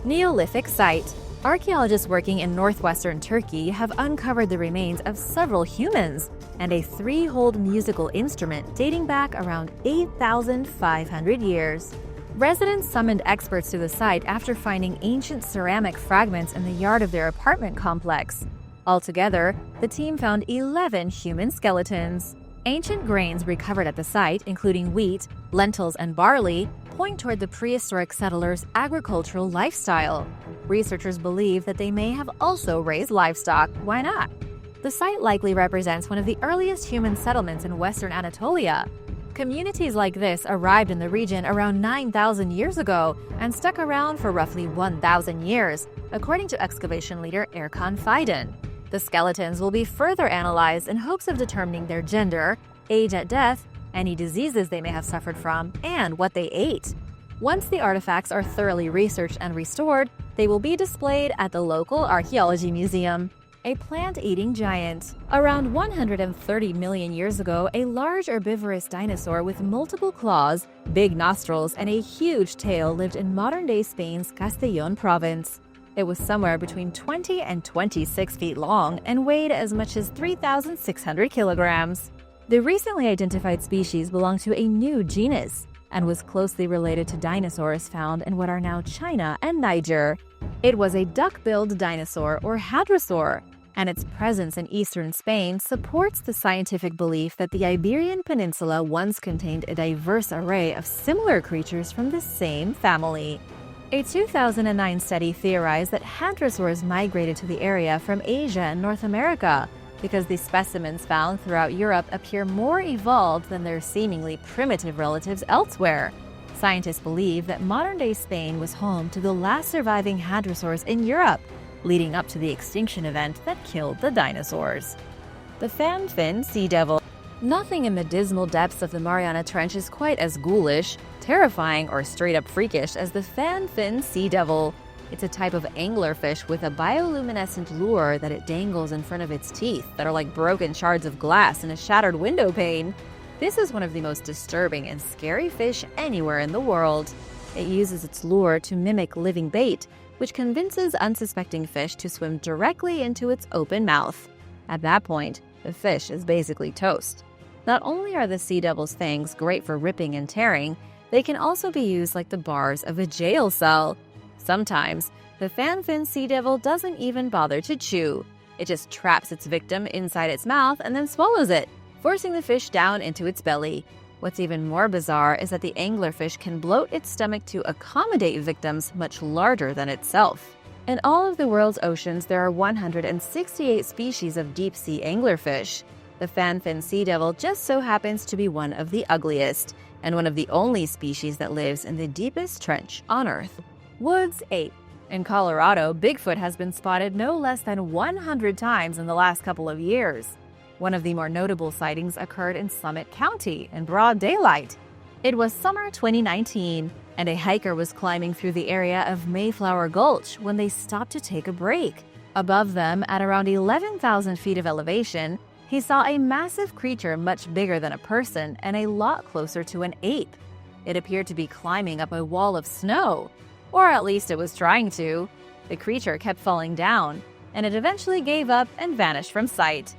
Neolithic site. Archaeologists working in northwestern Turkey have uncovered the remains of several humans and a three-holed musical instrument dating back around 8,500 years. Residents summoned experts to the site after finding ancient ceramic fragments in the yard of their apartment complex. Altogether, the team found 11 human skeletons. Ancient grains recovered at the site, including wheat, lentils, and barley, point toward the prehistoric settlers' agricultural lifestyle. Researchers believe that they may have also raised livestock. Why not? The site likely represents one of the earliest human settlements in Western Anatolia. Communities like this arrived in the region around 9,000 years ago and stuck around for roughly 1,000 years, according to excavation leader Erkan Fidan. The skeletons will be further analyzed in hopes of determining their gender, age at death, any diseases they may have suffered from, and what they ate. Once the artifacts are thoroughly researched and restored, they will be displayed at the local archaeology museum. A plant-eating giant. Around 130 million years ago, a large herbivorous dinosaur with multiple claws, big nostrils, and a huge tail lived in modern-day Spain's Castellón province. It was somewhere between 20 and 26 feet long and weighed as much as 3,600 kilograms. The recently identified species belonged to a new genus and was closely related to dinosaurs found in what are now China and Niger. It was a duck-billed dinosaur or hadrosaur, and its presence in eastern Spain supports the scientific belief that the Iberian Peninsula once contained a diverse array of similar creatures from the same family. A 2009 study theorized that hadrosaurs migrated to the area from Asia and North America because the specimens found throughout Europe appear more evolved than their seemingly primitive relatives elsewhere. Scientists believe that modern-day Spain was home to the last surviving hadrosaurs in Europe, leading up to the extinction event that killed the dinosaurs. The fan-fin sea devil. Nothing in the dismal depths of the Mariana Trench is quite as ghoulish, terrifying, or straight-up freakish as the fan-fin sea devil. It's a type of anglerfish with a bioluminescent lure that it dangles in front of its teeth that are like broken shards of glass in a shattered window pane. This is one of the most disturbing and scary fish anywhere in the world. It uses its lure to mimic living bait, which convinces unsuspecting fish to swim directly into its open mouth. At that point, the fish is basically toast. Not only are the sea devil's fangs great for ripping and tearing, they can also be used like the bars of a jail cell. Sometimes, the fan-fin sea devil doesn't even bother to chew. It just traps its victim inside its mouth and then swallows it, forcing the fish down into its belly. What's even more bizarre is that the anglerfish can bloat its stomach to accommodate victims much larger than itself. In all of the world's oceans, there are 168 species of deep-sea anglerfish. The fan-fin sea devil just so happens to be one of the ugliest, and one of the only species that lives in the deepest trench on Earth. Woods ape. In Colorado, Bigfoot has been spotted no less than 100 times in the last couple of years. One of the more notable sightings occurred in Summit County in broad daylight. It was summer 2019, and a hiker was climbing through the area of Mayflower Gulch when they stopped to take a break. Above them, at around 11,000 feet of elevation, he saw a massive creature much bigger than a person and a lot closer to an ape. It appeared to be climbing up a wall of snow. Or at least it was trying to. The creature kept falling down, and it eventually gave up and vanished from sight.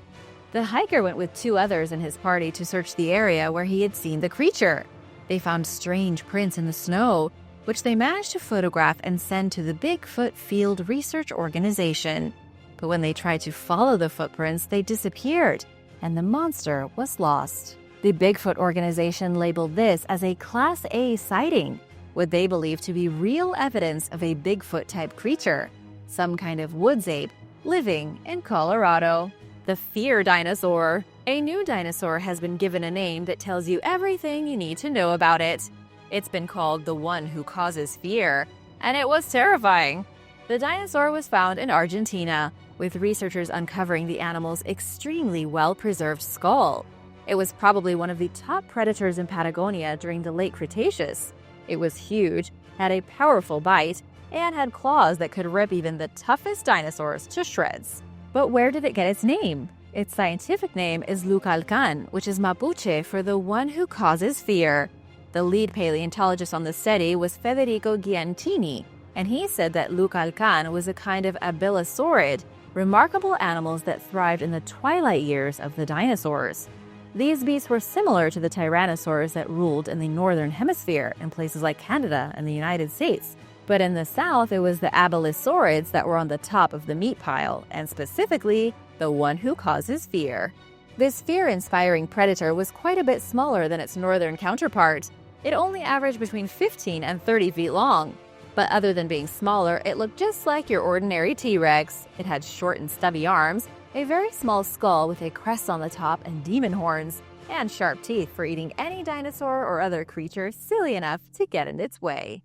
The hiker went with 2 others in his party to search the area where he had seen the creature. They found strange prints in the snow, which they managed to photograph and send to the Bigfoot Field Research Organization. But when they tried to follow the footprints, they disappeared, and the monster was lost. The Bigfoot organization labeled this as a Class A sighting, what they believe to be real evidence of a Bigfoot-type creature, some kind of woods ape, living in Colorado. The fear dinosaur. A new dinosaur has been given a name that tells you everything you need to know about it. It's been called the one who causes fear, and it was terrifying. The dinosaur was found in Argentina, with researchers uncovering the animal's extremely well-preserved skull. It was probably one of the top predators in Patagonia during the late Cretaceous. It was huge, had a powerful bite, and had claws that could rip even the toughest dinosaurs to shreds. But where did it get its name? Its scientific name is Lucalcan, which is Mapuche for the one who causes fear. The lead paleontologist on the study was Federico Giantini, and he said that Lucalcan was a kind of abelosaurid, remarkable animals that thrived in the twilight years of the dinosaurs. These beasts were similar to the tyrannosaurs that ruled in the northern hemisphere in places like Canada and the United States. But in the south, it was the abelisaurids that were on the top of the meat pile, and specifically, the one who causes fear. This fear-inspiring predator was quite a bit smaller than its northern counterpart. It only averaged between 15 and 30 feet long. But other than being smaller, it looked just like your ordinary T-Rex. It had short and stubby arms, a very small skull with a crest on the top and demon horns, and sharp teeth for eating any dinosaur or other creature silly enough to get in its way.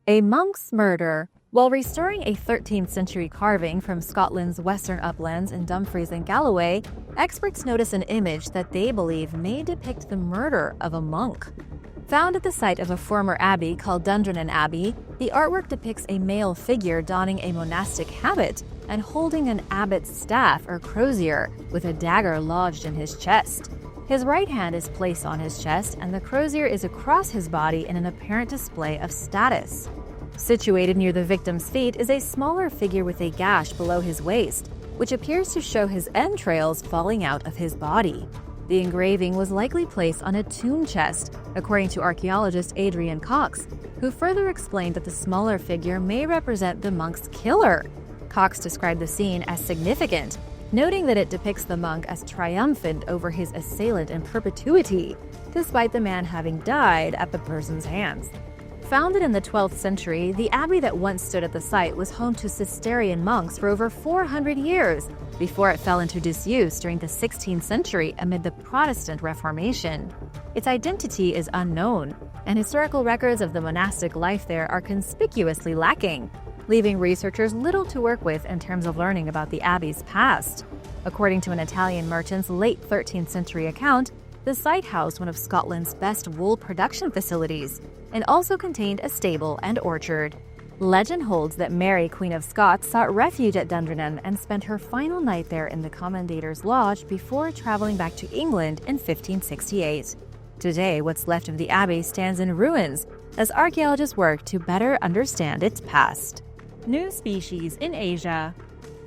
A monk's murder. While restoring a 13th century carving from Scotland's western uplands in Dumfries and Galloway, experts notice an image that they believe may depict the murder of a monk. Found at the site of a former abbey called Dundrennan Abbey, the artwork depicts a male figure donning a monastic habit and holding an abbot's staff or crozier with a dagger lodged in his chest. His right hand is placed on his chest and the crozier is across his body in an apparent display of status. Situated near the victim's feet is a smaller figure with a gash below his waist, which appears to show his entrails falling out of his body. The engraving was likely placed on a tomb chest, according to archaeologist Adrian Cox, who further explained that the smaller figure may represent the monk's killer. Cox described the scene as significant, noting that it depicts the monk as triumphant over his assailant in perpetuity, despite the man having died at the person's hands. Founded in the 12th century, the abbey that once stood at the site was home to Cistercian monks for over 400 years, before it fell into disuse during the 16th century amid the Protestant Reformation. Its identity is unknown, and historical records of the monastic life there are conspicuously lacking, leaving researchers little to work with in terms of learning about the abbey's past. According to an Italian merchant's late 13th century account, the site housed one of Scotland's best wool production facilities and also contained a stable and orchard. Legend holds that Mary, Queen of Scots, sought refuge at Dundrennan and spent her final night there in the Commendator's Lodge before traveling back to England in 1568. Today, what's left of the abbey stands in ruins as archaeologists work to better understand its past. New species in Asia.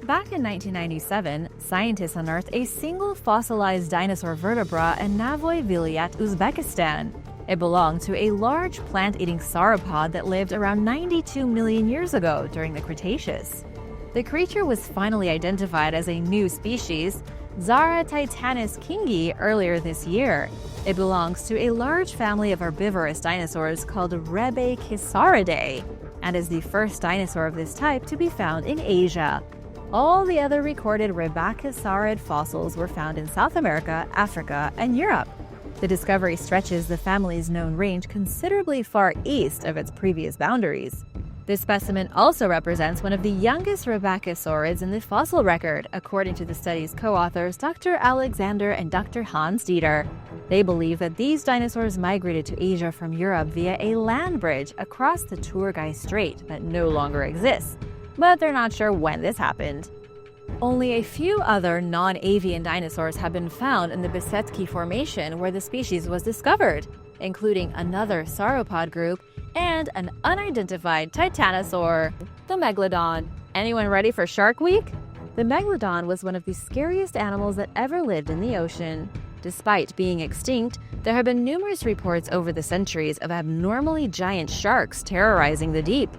Back in 1997, scientists unearthed a single fossilized dinosaur vertebra in Navoy Vilayat, Uzbekistan. It belonged to a large plant-eating sauropod that lived around 92 million years ago during the Cretaceous. The creature was finally identified as a new species, Zara titanus kingi, earlier this year. It belongs to a large family of herbivorous dinosaurs called Rebbachisauridae and is the first dinosaur of this type to be found in Asia. All the other recorded Rebbachisauride fossils were found in South America, Africa, and Europe. The discovery stretches the family's known range considerably far east of its previous boundaries. This specimen also represents one of the youngest Rebbachisaurids in the fossil record, according to the study's co-authors Dr. Alexander and Dr. Hans Dieter. They believe that these dinosaurs migrated to Asia from Europe via a land bridge across the Turgai Strait that no longer exists, but they're not sure when this happened. Only a few other non-avian dinosaurs have been found in the Besetki Formation where the species was discovered, including another sauropod group and an unidentified titanosaur, the Megalodon. Anyone ready for Shark Week? The Megalodon was one of the scariest animals that ever lived in the ocean. Despite being extinct, there have been numerous reports over the centuries of abnormally giant sharks terrorizing the deep.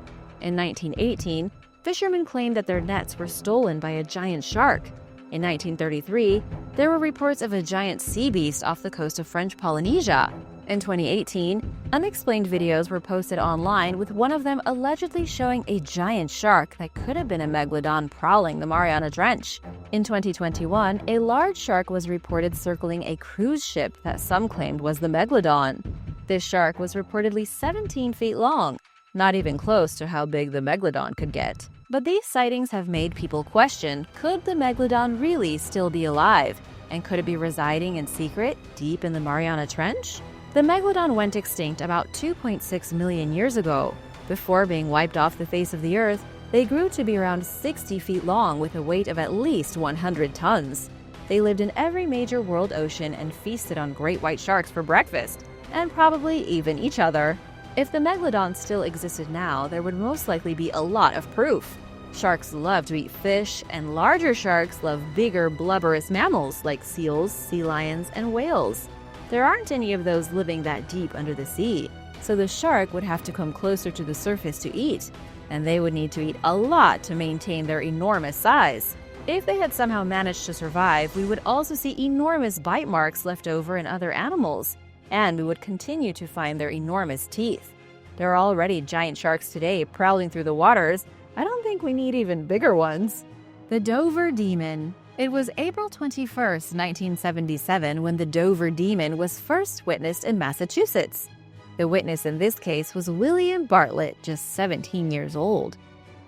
In 1918, fishermen claimed that their nets were stolen by a giant shark. In 1933, there were reports of a giant sea beast off the coast of French Polynesia. In 2018, unexplained videos were posted online with one of them allegedly showing a giant shark that could have been a megalodon prowling the Mariana Trench. In 2021, a large shark was reported circling a cruise ship that some claimed was the megalodon. This shark was reportedly 17 feet long, not even close to how big the megalodon could get. But these sightings have made people question, could the megalodon really still be alive? And could it be residing in secret deep in the Mariana Trench? The megalodon went extinct about 2.6 million years ago. Before being wiped off the face of the earth, they grew to be around 60 feet long with a weight of at least 100 tons. They lived in every major world ocean and feasted on great white sharks for breakfast, and probably even each other. If the megalodon still existed now, there would most likely be a lot of proof. Sharks love to eat fish, and larger sharks love bigger, blubberous mammals like seals, sea lions, and whales. There aren't any of those living that deep under the sea, so the shark would have to come closer to the surface to eat, and they would need to eat a lot to maintain their enormous size. If they had somehow managed to survive, we would also see enormous bite marks left over in other animals, and we would continue to find their enormous teeth. There are already giant sharks today prowling through the waters. I don't think we need even bigger ones. The Dover Demon. It was April 21st, 1977, when the Dover demon was first witnessed in Massachusetts. The witness in this case was William Bartlett, just 17 years old.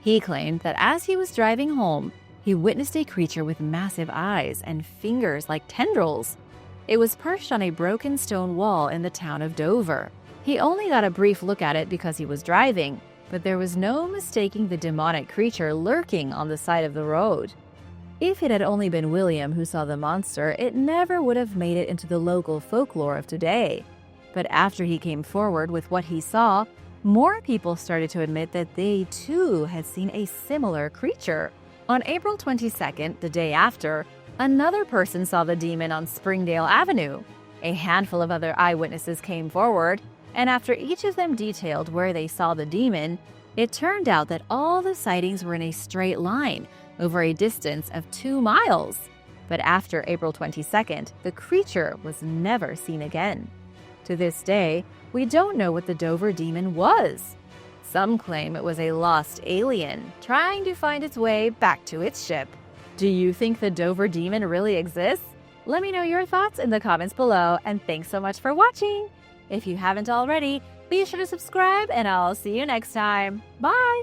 He claimed that as he was driving home, he witnessed a creature with massive eyes and fingers like tendrils. It was perched on a broken stone wall in the town of Dover. He only got a brief look at it because he was driving, but there was no mistaking the demonic creature lurking on the side of the road. If it had only been William who saw the monster, it never would have made it into the local folklore of today. But after he came forward with what he saw, more people started to admit that they too had seen a similar creature. On April 22nd, the day after, another person saw the demon on Springdale Avenue. A handful of other eyewitnesses came forward, and after each of them detailed where they saw the demon, it turned out that all the sightings were in a straight line, over a distance of 2 miles. But after April 22nd, the creature was never seen again. To this day, we don't know what the Dover demon was. Some claim it was a lost alien trying to find its way back to its ship. Do you think the Dover demon really exists? Let me know your thoughts in the comments below, and thanks so much for watching! If you haven't already, be sure to subscribe, and I'll see you next time. Bye!